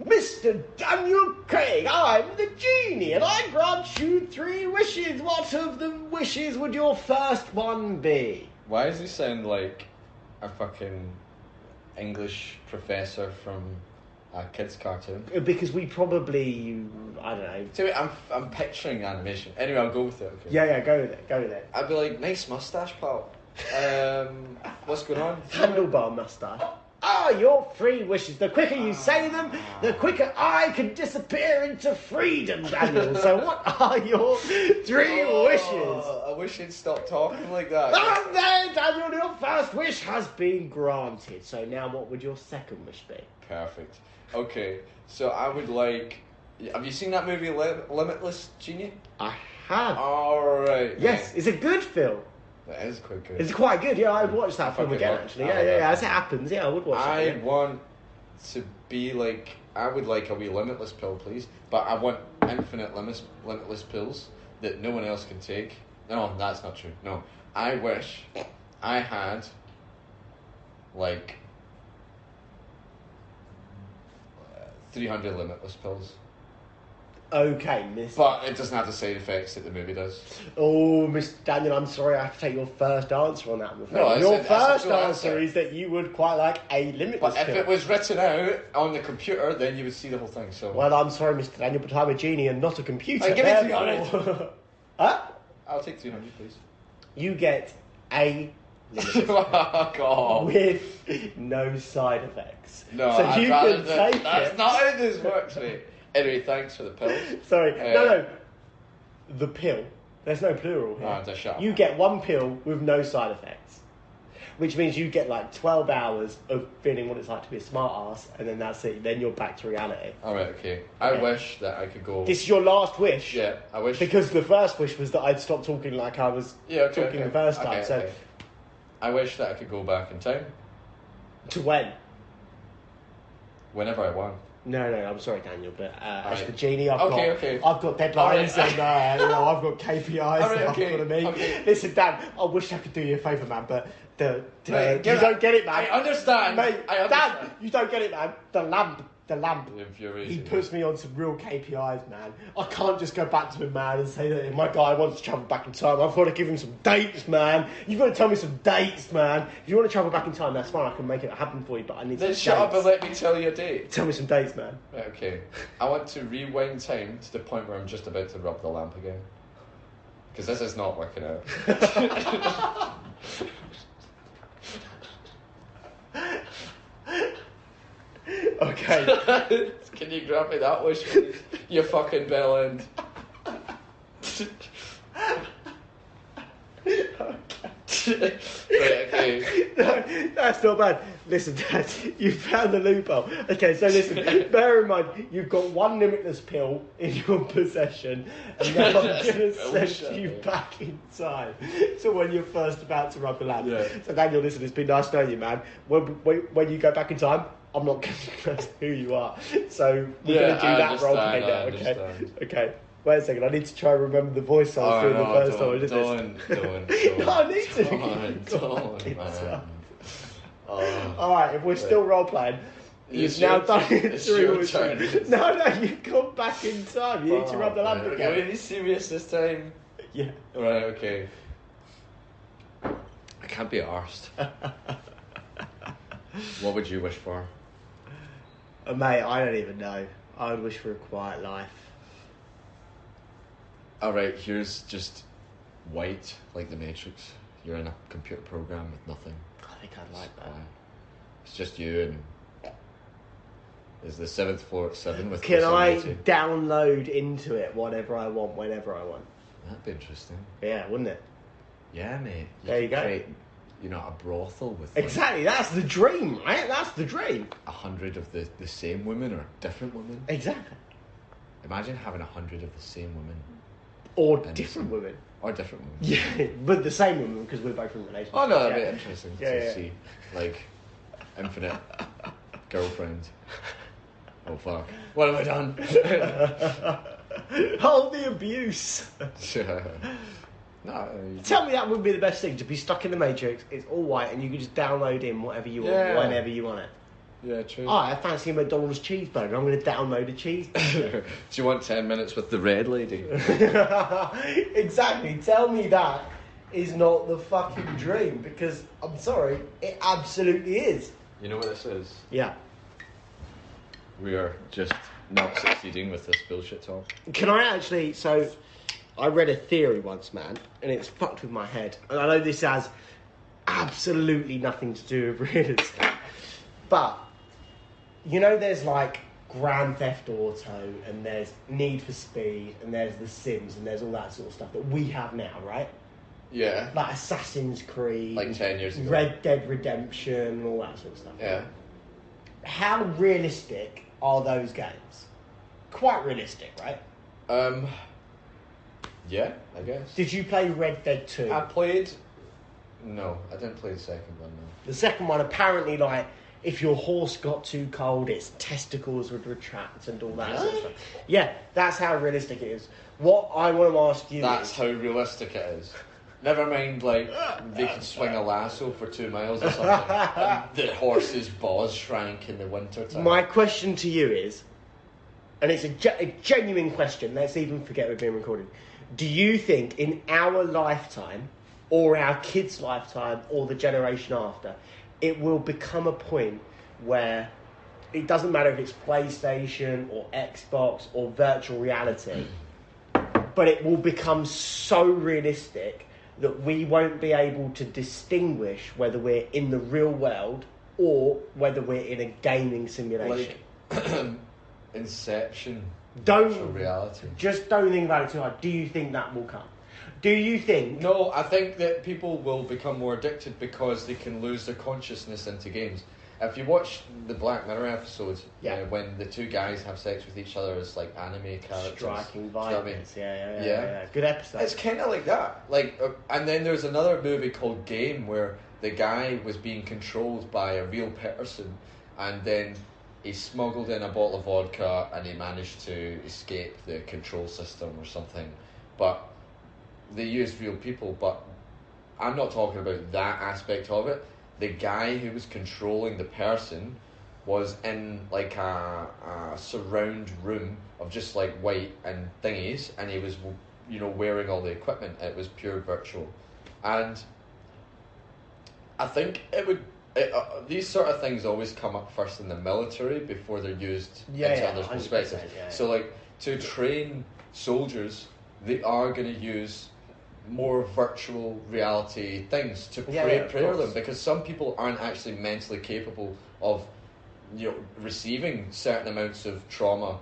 Mr. Daniel Craig, I'm the genie, and I grant you 3 wishes. What of the wishes would your first one be? Why does he sound like a fucking English professor from a kid's cartoon? Because we probably, I don't know. So I'm picturing animation. Anyway, I'll go with it. Okay. Yeah, go with it. I'd be like, nice mustache, pal. What's going on? Handlebar moustache. Your 3 wishes. The quicker you say them, the quicker I can disappear into freedom, Daniel. So what are your 3 wishes? I wish he'd stop talking like that. And there, Daniel, your first wish has been granted. So now what would your second wish be? Perfect. Okay, so I would like... Have you seen that movie Limitless, Genie? I have. Alright. Yes, it's a good film. That is quite good. It's quite good, yeah. I'd watch that film fucking again, love- actually. I love Yeah. that As it happens, yeah, I would watch that I again. want to be like... I would like a wee limitless pill, please. But I want infinite limitless pills that no one else can take. No, that's not true. No. I wish I had... like... 300 limitless pills. Okay, Miss. But it doesn't have the side effects that the movie does. Oh, Miss Daniel, I'm sorry, I have to take your first answer on that. I'm afraid. No, your that's a first cool answer answer. is that you would quite like a limitless But if pill. it was written out on the computer, then you would see the whole thing. So Well, I'm sorry, Mr. Daniel, but I'm a genie and not a computer. Hey, give me therefore- Huh? I'll take 300, please. You get a limitless Oh, God. with no side effects. No, so I'd you rather can that. take That's it. not how this works, mate. Anyway, thanks for the pills. Sorry, no. The pill. There's no plural here. Oh, just shut up. You get 1 pill with no side effects, which means you get like 12 hours of feeling what it's like to be a smart ass, and then that's it. Then you're back to reality. Alright, okay. I Okay. wish that I could go... This is your last wish. Yeah, I wish... Because the first wish was that I'd stop talking like I was talking the first time. Okay, so okay. I wish that I could go back in time to when? whenever I want. No, I'm sorry, Daniel, but as Alright. the genie, I've Okay. got deadlines Alright. and I've got KPIs Alright, that okay, I've got to meet. okay. Listen, Dan, I wish I could do you a favour, man, but Mate, you don't get it, man. I understand. Mate, I understand. Dan, you don't get it, man. The lamp. Infuriating. He puts me on some real KPIs, man. I can't just go back to him, man, and say that if my guy wants to travel back in time, I've got to give him some dates, man. You've got to tell me some dates, man. If you want to travel back in time, that's fine. I can make it happen for you, but I need Then some shut up dates. and let me tell you a date. Tell me some dates, man. Right, okay. I want to rewind time to the point where I'm just about to rub the lamp again. Because this is not working out. Okay. Can you grab me that wish, please? You fucking bell end. Right, okay. No, that's not bad. Listen, Dad, you found the loophole. Okay, so listen, bear in mind, you've got one limitless pill in your possession, and now I'm going to send you back in time to when you're first about to rub the lamp. Yeah. So, Daniel, listen, it's been nice knowing you, man. When you go back in time, I'm not going to know who you are. So, we're going to do that role play now, okay? Okay. Wait a second, I need to try and remember the voice I was doing the first time I did this. No, I need to. Don't, man. Alright, if we're still role playing, you've now done it through. No, you've gone back in time. You need to rub the lamp again. Are you serious this time? Yeah. Right, okay. I can't be arsed. What would you wish for? Mate, I don't even know. I would wish for a quiet life. Alright, here's just white, like the Matrix. You're in a computer program with nothing. I think I'd like that. It's just you and... Is the 7th floor at 7 with... Can I download into it whatever I want, whenever I want? That'd be interesting. Yeah, wouldn't it? Yeah, mate. There you go. Create, a brothel with... Exactly, that's the dream, right? That's the dream. 100 of the same women or different women. Exactly. Imagine having 100 of the same women. Or different women. Or different women. Yeah, but the same women because we're both in relationships. Oh no, that'd be interesting to Yeah. see. Like, infinite girlfriend. Oh fuck. What have I done? Oh, the abuse. No. Tell me that would be the best thing, to be stuck in the Matrix, it's all white and you can just download in whatever you want, whenever you want it. Yeah, true. Oh, I fancy a McDonald's cheeseburger. I'm going to download a cheeseburger. Do you want 10 minutes with the red lady? Exactly. Tell me that is not the fucking dream, because I'm sorry, it absolutely is. You know what this is? Yeah. We are just not succeeding with this bullshit talk. Can I actually... So, I read a theory once, man, and it's fucked with my head. And I know this has absolutely nothing to do with realism. But... You know, there's like Grand Theft Auto, and there's Need for Speed, and there's The Sims, and there's all that sort of stuff that we have now, right? Yeah. Like Assassin's Creed, like 10 years ago. Red Dead Redemption, and all that sort of stuff. Yeah. How realistic are those games? Quite realistic, right? Yeah, I guess. Did you play Red Dead 2? I played... No, I didn't play the second one, no. The second one, apparently, like... If your horse got too cold, its testicles would retract and all that sort of stuff. Yeah, that's how realistic it is. What I want to ask you That's is... how realistic it is. Never mind, like, they can swing a lasso for 2 miles or something. And the horse's balls shrank in the winter time. My question to you is, and it's a genuine question, let's even forget we're being recorded. Do you think in our lifetime, or our kids' lifetime, or the generation after... it will become a point where it doesn't matter if it's PlayStation or Xbox or virtual reality, but it will become so realistic that we won't be able to distinguish whether we're in the real world or whether we're in a gaming simulation. Like Inception. Don't virtual reality. Just don't think about it too hard. Do you think that will come? Do you think... No, I think that people will become more addicted because they can lose their consciousness into games. If you watch the Black Mirror episodes, when the two guys have sex with each other as like anime characters, striking violence. You know what I mean? Yeah. Good episode. It's kind of like that. Like, and then there's another movie called Game where the guy was being controlled by a real person, and then he smuggled in a bottle of vodka and he managed to escape the control system or something, but. They used real people, but I'm not talking about that aspect of it. The guy who was controlling the person was in like a surround room of just like white and thingies, and he was, wearing all the equipment. It was pure virtual, and I think these sort of things always come up first in the military before they're used into others' perspectives. So like to train soldiers, they are going to use more virtual reality things to prepare them, because some people aren't actually mentally capable of receiving certain amounts of trauma,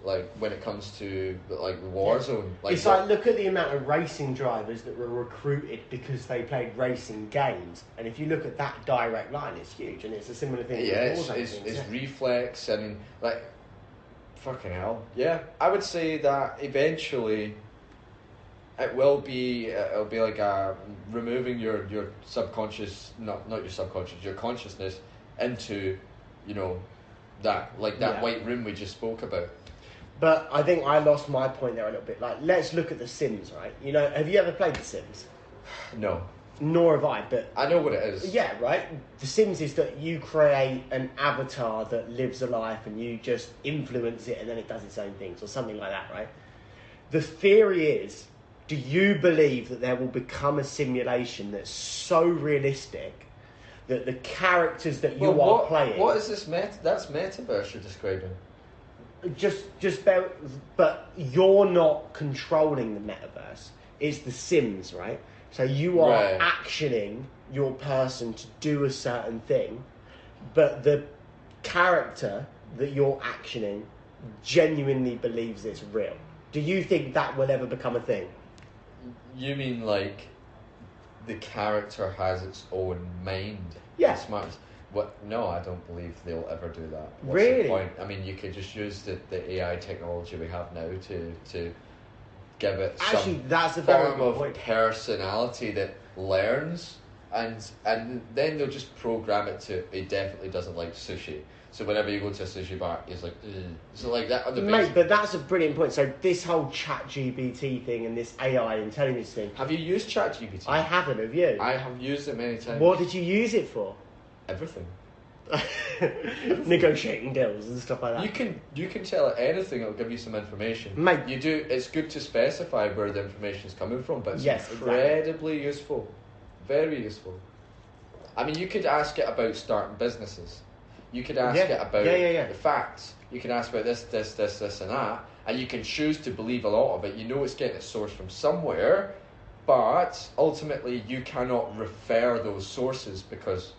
like when it comes to like the war zone. Like it's like, look at the amount of racing drivers that were recruited because they played racing games, and if you look at that direct line, it's huge, and it's a similar thing. Yeah, it's reflex. I mean, like, fucking hell. Yeah, I would say that eventually it'll be like removing your subconscious, not your subconscious, your consciousness into, that white room we just spoke about. But I think I lost my point there a little bit. Like, let's look at The Sims, right? Have you ever played The Sims? No. Nor have I, but... I know what it is. Yeah, right? The Sims is that you create an avatar that lives a life and you just influence it and then it does its own things or something like that, right? The theory is, do you believe that there will become a simulation that's so realistic that the characters that you are playing... What is this that's metaverse you're describing? But you're not controlling the metaverse. It's The Sims, right? So you are actioning your person to do a certain thing, but the character that you're actioning genuinely believes it's real. Do you think that will ever become a thing? You mean like the character has its own mind? Yeah. What? No, I don't believe they'll ever do that. What's really? The point? I mean, you could just use the AI technology we have now to give it that's a form very of point. Personality that learns, and then they'll just program it to. He definitely doesn't like sushi, so whenever you go to a sushi bar, he's like, ugh. So like that. Mate, but that's a brilliant point. So this whole ChatGPT thing and this AI intelligence thing. Have you used ChatGPT? I haven't. Have you? I have used it many times. What did you use it for? Everything. Negotiating deals and stuff like that. You can tell it anything. It'll give you some information. Mate, It's good to specify where the information is coming from, but it's incredibly useful, very useful. I mean, you could ask it about starting businesses. You could ask it about the facts. You can ask about this, and that, and you can choose to believe a lot of it. You know it's getting its source from somewhere, but ultimately you cannot refer those sources because.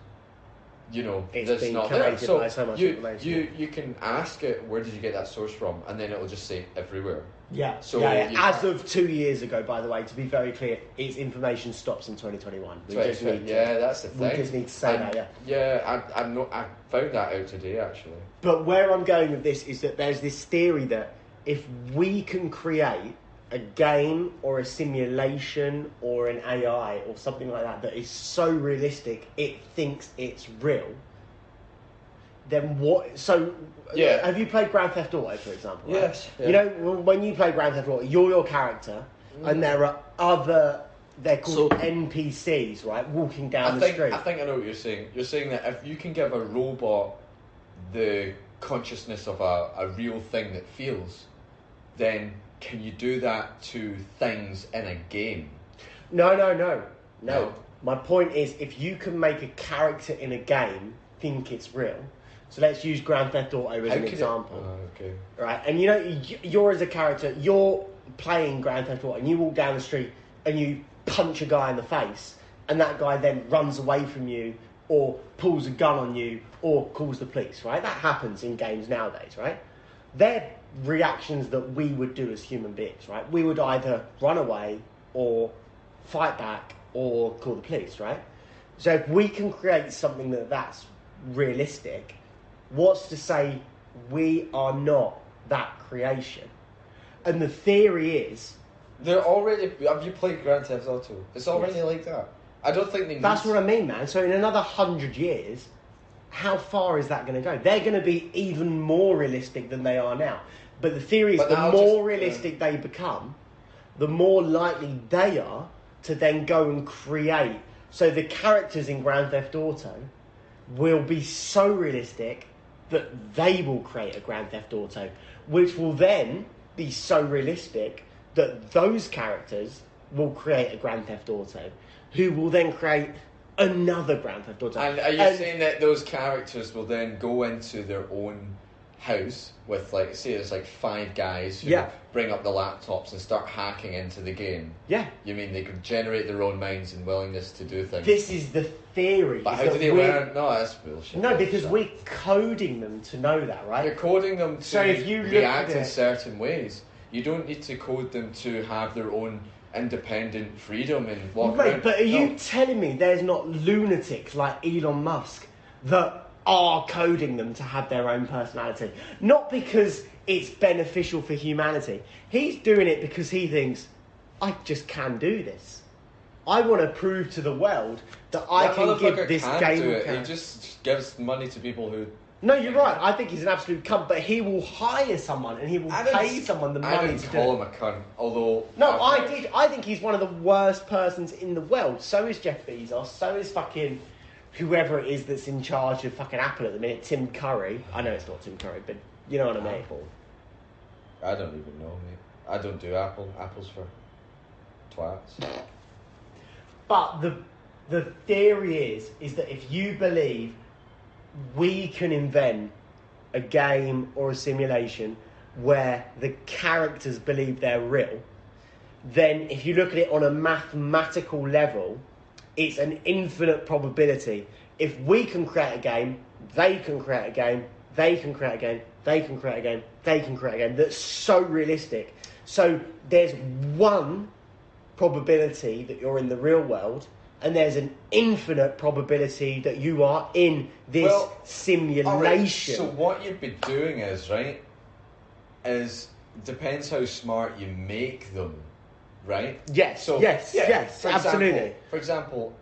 It's that's been not there. So by so much information. You can ask it, where did you get that source from, and then it'll just say everywhere. Yeah. So as of 2 years ago, by the way, to be very clear, its information stops in 2021. That's the thing. We just need to say that. Yeah, I found that out today actually. But where I'm going with this is that there's this theory that if we can create a game or a simulation or an AI or something like that is so realistic it thinks it's real, then what? So, have you played Grand Theft Auto, for example? Right? Yes. Yeah. When you play Grand Theft Auto, you're your character, and there are they're called NPCs, right, walking down the street. I think I know what you're saying. You're saying that if you can give a robot the consciousness of a real thing that feels, then can you do that to things in a game? No. My point is, if you can make a character in a game think it's real, so let's use Grand Theft Auto as an example. Okay. Right, and you're as a character, you're playing Grand Theft Auto, and you walk down the street and you punch a guy in the face, and that guy then runs away from you, or pulls a gun on you, or calls the police, right? That happens in games nowadays, right? They're reactions that we would do as human beings, right? We would either run away or fight back or call the police, right? So if we can create something that's realistic, what's to say we are not that creation? And the theory is... Have you played Grand Theft Auto? It's already like that. I don't think they need... That's what I mean, man. So in another 100 years... how far is that going to go? They're going to be even more realistic than they are now. But the theory is the more realistic they become, the more likely they are to then go and create. So the characters in Grand Theft Auto will be so realistic that they will create a Grand Theft Auto, which will then be so realistic that those characters will create a Grand Theft Auto, who will then create another Grand Theft Auto. And are you saying that those characters will then go into their own house with, like, say there's like 5 guys who Yeah. bring up the laptops and start hacking into the game. Yeah. You mean they could generate their own minds and willingness to do things? This is the theory. But is how that do they learn? No, that's bullshit. No, because Shut we're up. coding them to know that, right? You're coding them to So if you look react at in it- certain ways. You don't need to code them to have their own independent freedom and walk Mate, around. but are you No. telling me there's not lunatics like Elon Musk that are coding them to have their own personality? Not because it's beneficial for humanity. He's doing it because he thinks, I just can do this. I want to prove to the world that I That can give motherfucker this can't game. do it. He just gives money to people who. No, you're right. I think he's an absolute cunt, but he will hire someone and he will pay someone the I money didn't to call do it. him a cunt, although. No, I've I did. I think he's one of the worst persons in the world. So is Jeff Bezos. So is fucking whoever it is that's in charge of fucking Apple at the minute. Tim Curry. I know it's not Tim Curry, but you know what I mean. Apple. I don't even know, mate. I don't do Apple. Apple's for twats. But the theory is that if you believe we can invent a game or a simulation where the characters believe they're real, then if you look at it on a mathematical level, it's an infinite probability. If we can create a game, they can create a game, they can create a game, they can create a game, they can create a game that's so realistic. So there's one probability that you're in the real world, and there's an infinite probability that you are in this simulation. Alright, so what you'd be doing is depends how smart you make them, right? Yes, So yes, for absolutely. Example, for example,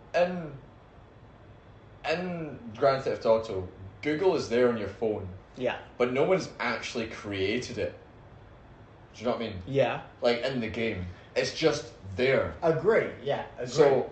in Grand Theft Auto, Google is there on your phone, Yeah, but no one's actually created it. Do you know what I mean? yeah. Like in the game, it's just there. Agree, yeah, agree. So,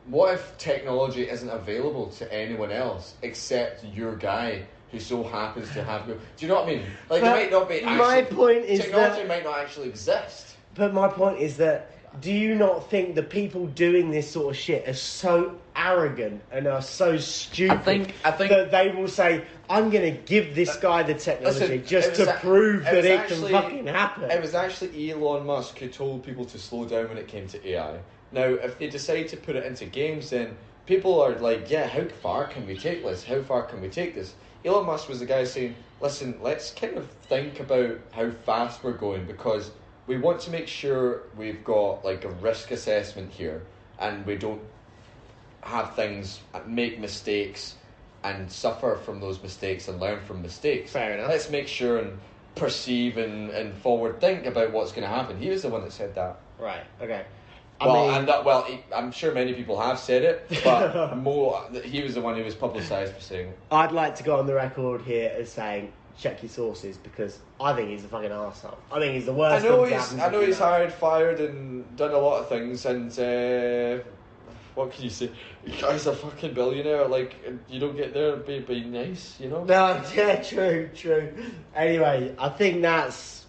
what if technology isn't available to anyone else except your guy who so happens to have... Do you know what I mean? Like, But it might not be actually... my point is technology that- might not actually exist. But my point is that, do you not think the people doing this sort of shit are so arrogant and are so stupid I think that they will say, I'm going to give this guy the technology Listen, just it was to a- prove it that was it actually- can fucking happen? It was actually Elon Musk who told people to slow down when it came to AI. Now, if they decide to put it into games, then people are like, yeah, how far can we take this? How far can we take this? Elon Musk was the guy saying, listen, let's kind of think about how fast we're going, because we want to make sure we've got like a risk assessment here and we don't have things, make mistakes and suffer from those mistakes and learn from mistakes. Fair enough. Let's make sure and perceive and forward think about what's going to happen. He was the one that said that. Right, okay. I'm sure many people have said it, but he was the one who was publicised for saying it. I'd like to go on the record here as saying, check your sources, because I think he's a fucking arsehole. I think he's the worst. I know thing to he's happen to humanity. hired, fired, and done a lot of things, and what can you say? The guy's a fucking billionaire. Like, you don't get there and be nice, you know? No, yeah, true. Anyway, I think that's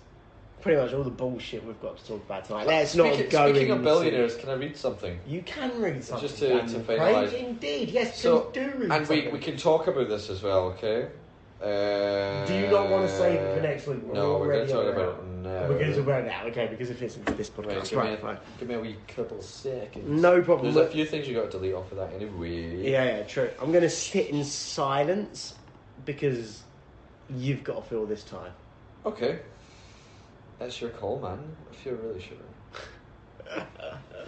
pretty much all the bullshit we've got to talk about tonight. Let's not go Speaking of into- billionaires, can I read something? You can read something. Just to Daniel finalise. Craig. Indeed, yes, So, please do read and something. we can talk about this as well, okay? Do you not want to save it for next week? No, we're going to talk on about it now. We're going to talk about it now, okay, because it fits into this podcast. Right, fine. Give me a wee couple seconds. No problem. There's a few things you got to delete off of that anyway. Yeah, true. I'm going to sit in silence because you've got to fill this time. Okay. That's your call, man. If you're really sure.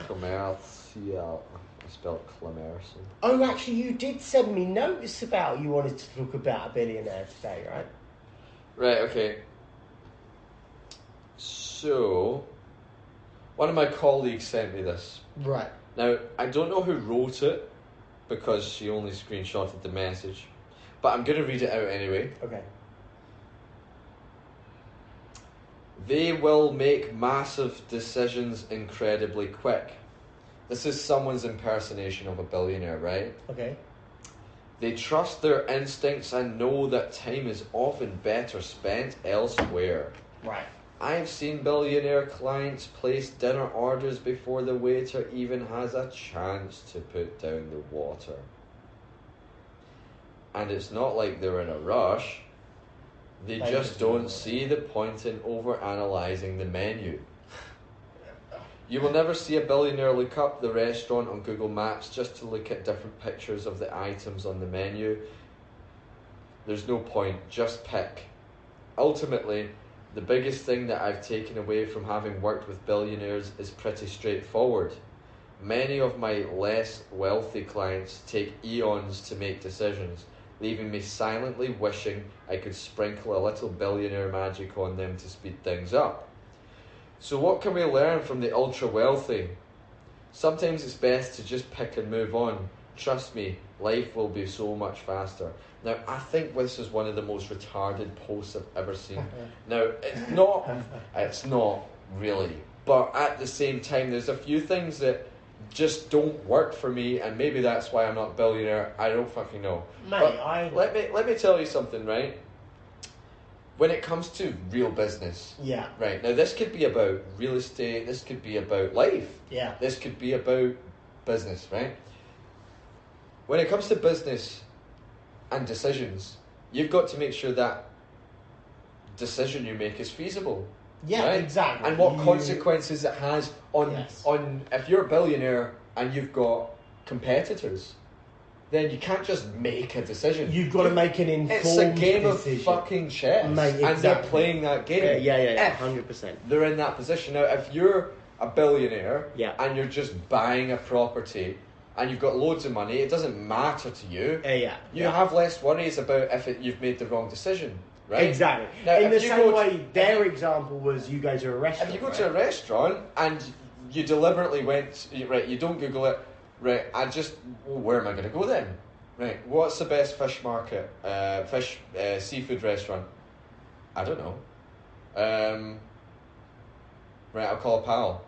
Commercial. I spelled Clemerson. Oh, actually, you did send me notice about you wanted to talk about a billionaire today, right? Right, okay. So, one of my colleagues sent me this. Right. Now, I don't know who wrote it because she only screenshotted the message, but I'm going to read it out anyway. Okay. They will make massive decisions incredibly quick. This is someone's impersonation of a billionaire, right? Okay. They trust their instincts and know that time is often better spent elsewhere. Right. I've seen billionaire clients place dinner orders before the waiter even has a chance to put down the water. and it's not like they're in a rush. They just don't see the point in over-analysing the menu. You will never see a billionaire look up the restaurant on Google Maps just to look at different pictures of the items on the menu. There's no point, just pick. Ultimately, the biggest thing that I've taken away from having worked with billionaires is pretty straightforward. Many of my less wealthy clients take eons to make decisions, leaving me silently wishing I could sprinkle a little billionaire magic on them to speed things up. So what can we learn from the ultra wealthy? Sometimes it's best to just pick and move on. Trust me, life will be so much faster. Now, I think this is one of the most retarded posts I've ever seen. Now, it's not really, but at the same time, there's a few things that just don't work for me, and maybe that's why I'm not a billionaire. I don't fucking know. Mate, let me tell you something, right? When it comes to real business, yeah, right, now this could be about real estate, this could be about life, yeah, this could be about business, right? When it comes to business and decisions, you've got to make sure that decision you make is feasible. Yeah, right? exactly. And what consequences it has on Yes. if you're a billionaire and you've got competitors, then you can't just make a decision. You've got to make an informed It's a game decision. of fucking chess, Mate, and they're exactly. playing that game. Yeah, If 100%. they're in that position. Now, if you're a billionaire and you're just buying a property and you've got loads of money, it doesn't matter to you. You have less worries about if you've made the wrong decision, right? Exactly. Now, in the if you same go way, their example was you go to a restaurant. If you go to a restaurant and you deliberately went, right, you don't Google it, right, where am I going to go then? Right, what's the best fish market, seafood restaurant? I don't know. Right, I'll call a pal.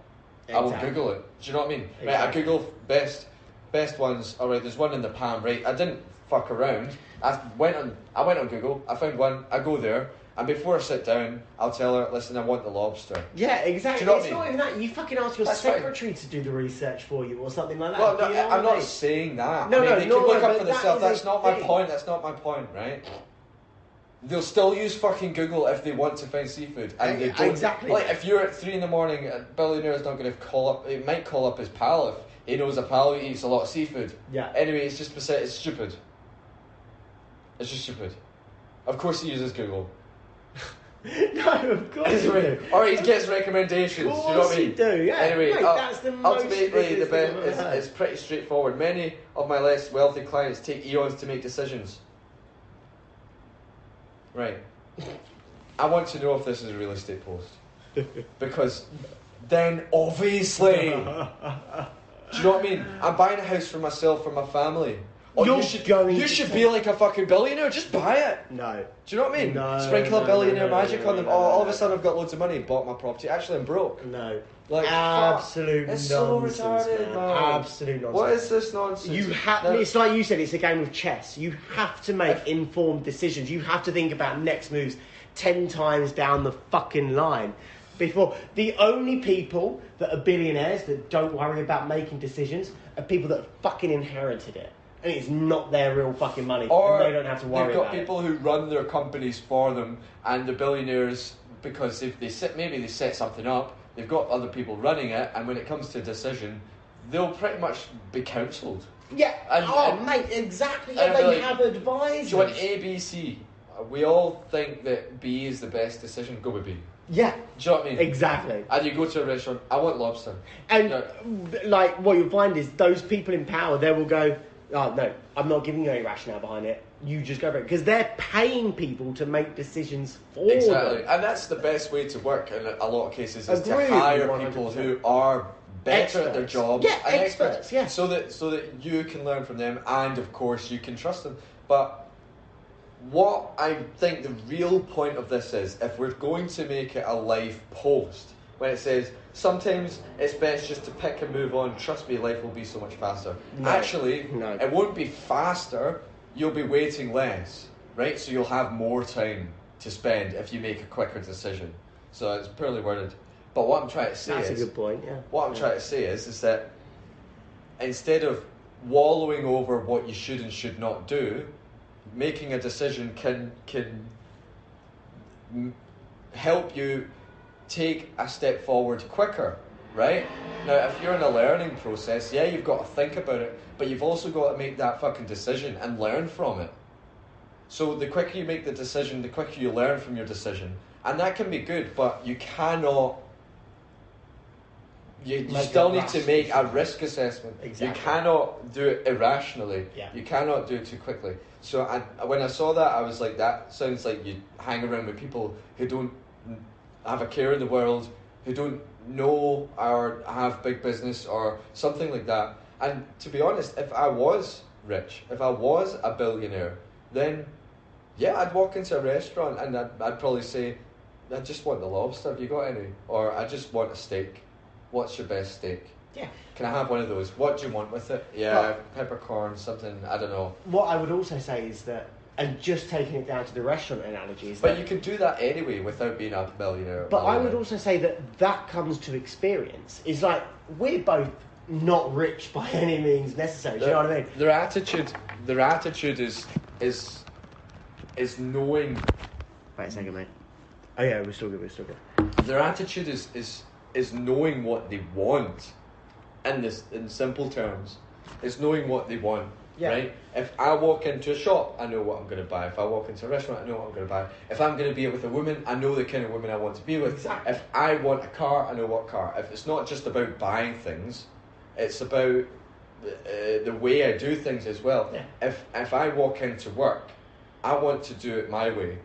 Exactly. I will Google it. Do you know what I mean? Exactly. Right, I Google best ones. All right, there's one in the Palm. Right, I didn't fuck around. I went on Google. I found one. I go there, and before I sit down, I'll tell her, listen, I want the lobster. Yeah, exactly. Do you know It's not even that. You fucking ask your secretary to do the research for you or something like that. Well, no, you know I'm not I mean? saying that. No, I mean, no, they no, can look no, up for but themselves. that is That's a not my thing. point. That's not my point, right? They'll still use fucking Google if they want to find seafood, and they don't. Exactly. Like if you're at 3 a.m, a billionaire's not going to call up. He might call up his pal if he knows a pal who eats a lot of seafood. Yeah. Anyway, it's stupid. It's just stupid. Of course, he uses Google. No, of course you do. Or he gets recommendations. Of course you know what I mean? you do. Yeah. Anyway, Mate, that's the most ultimately, biggest the thing bet I've ever heard. is pretty straightforward. Many of my less wealthy clients take eons to make decisions. Right. I want to know if this is a real estate post. Because then obviously, do you know what I mean? I'm buying a house for myself, for my family. Oh, you should be like a fucking billionaire. Just buy it. No. Do you know what I mean? No, Sprinkle a billionaire magic on them. no, All of a sudden I've got loads of money, bought my property. Actually, I'm broke. No. Like, absolute it's nonsense, so retarded, man. Absolute nonsense. What is this nonsense? It's like you said, it's a game of chess. You have to make informed decisions. You have to think about next moves 10 times down the fucking line. Before the only people that are billionaires that don't worry about making decisions are people that fucking inherited it. And it's not their real fucking money. Or and they don't have to worry they've got about people who run their companies for them, and the billionaires, because if they set something up, they've got other people running it, and when it comes to a decision, they'll pretty much be counselled. Yeah. Mate, exactly. Yeah, they have advisors. Do you want A, B, C? We all think that B is the best decision. Go with B. Yeah. Do you know what I mean? Exactly. And you go to a restaurant, I want lobster. And No. like what you'll find is those people in power, they will go, oh no, I'm not giving you any rationale behind it. You just go for it. Because they're paying people to make decisions for Exactly. them. And that's the best way to work in a lot of cases, is Agree, to hire 100%. people who are better at their Experts. jobs. Yeah, and experts, yeah. So that you can learn from them, and of course you can trust them. But what I think the real point of this is, if we're going to make it a life post, when it says, sometimes it's best just to pick and move on, trust me, life will be so much faster. No. Actually, No. it won't be faster, you'll be waiting less, right? So you'll have more time to spend if you make a quicker decision. So it's poorly worded. But what I'm trying to say That's is... a good point, yeah. What I'm trying to say is that instead of wallowing over what you should and should not do, making a decision can help you take a step forward quicker, right? Now, if you're in a learning process, yeah, you've got to think about it, but you've also got to make that fucking decision and learn from it. So the quicker you make the decision, the quicker you learn from your decision. And that can be good, but you cannot... You still need to make a risk assessment. Exactly. You cannot do it irrationally. Yeah. You cannot do it too quickly. So when I saw that, I was like, that sounds like you hang around with people who don't have a care in the world, who don't know or have big business or something like that. And to be honest, if I was rich, if I was a billionaire, then yeah, I'd walk into a restaurant and I'd probably say, I just want the lobster, have you got any? Or I just want a steak. What's your best steak? Yeah. Can I have one of those? What do you want with it? Yeah, peppercorn, something, I don't know. What I would also say is that, and just taking it down to the restaurant analogy, is But that, you can do that anyway without being a millionaire. but I would also say that comes to experience. It's like, we're both not rich by any means necessary, do you know what I mean? Their attitude is knowing. Wait a second, mate. Oh yeah, we're still good. Their attitude is knowing what they want. In simple terms, it's knowing what they want. Yeah. Right? If I walk into a shop, I know what I'm going to buy. If I walk into a restaurant, I know what I'm going to buy. If I'm going to be with a woman, I know the kind of woman I want to be with. Exactly. If I want a car, I know what car. If it's not just about buying things, it's about the way I do things as well. Yeah. If I walk into work, I want to do it my way.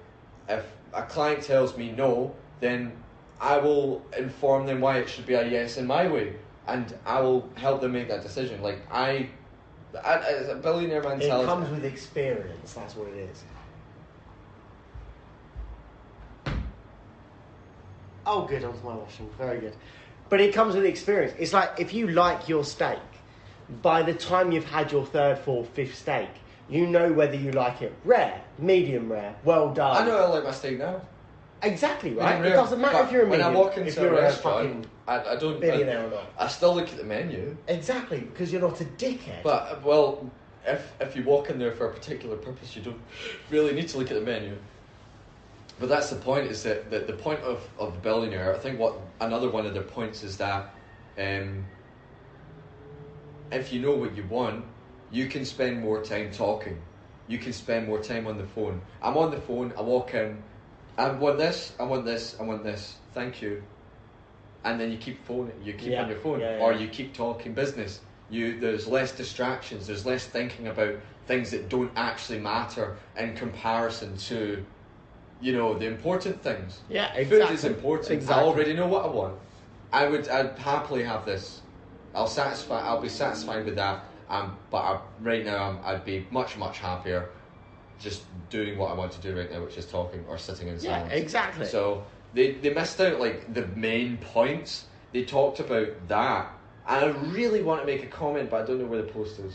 If a client tells me no, then I will inform them why it should be a yes in my way, and I will help them make that decision. Like it's a billionaire mentality. It comes with experience, that's what it is. Oh, good, onto my washing. Very good. But it comes with experience. It's like, if you like your steak, by the time you've had your third, fourth, fifth steak, you know whether you like it rare, medium rare, well done. I know I like my steak now. Exactly, right? Medium It rare. doesn't matter But if you're a medium, when I walk if into you're a fucking restaurant, I don't. billionaire or not. I still look at the menu. Exactly, because you're not a dickhead. But well, if you walk in there for a particular purpose, you don't really need to look at the menu. But that's the point. Is that the point of the billionaire? I think another one of their points is that if you know what you want, you can spend more time talking. You can spend more time on the phone. I'm on the phone. I walk in. I want this. I want this. I want this. Thank you. And then you keep phoning. You keep on your phone, or you keep talking business. There's less distractions. There's less thinking about things that don't actually matter in comparison to, the important things. Yeah, exactly. Food is important. Exactly. I already know what I want. I'd happily have this. I'll be satisfied with that. But right now I'd be much, much happier just doing what I want to do right now, which is talking or sitting in silence. Yeah, exactly. So they missed out like the main points. They talked about that, and I really want to make a comment, but I don't know where the post is.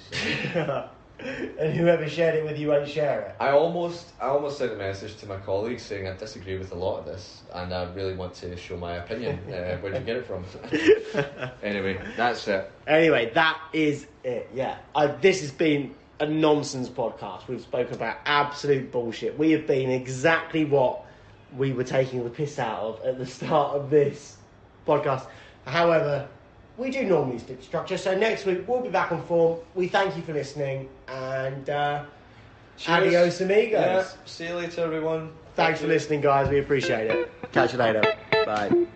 So. And whoever shared it with you won't share it. I almost sent a message to my colleagues saying I disagree with a lot of this, and I really want to show my opinion. Where did you get it from? Anyway, that's it. Anyway, that is it. Yeah, this has been a nonsense podcast. We've spoken about absolute bullshit. We have been exactly what we were taking the piss out of at the start of this podcast. However, we do normally stick to structure. So next week we'll be back on form. We thank you for listening, and adios amigos. Yeah, see you later, everyone. Thanks for listening, guys. We appreciate it. Catch you later. Bye.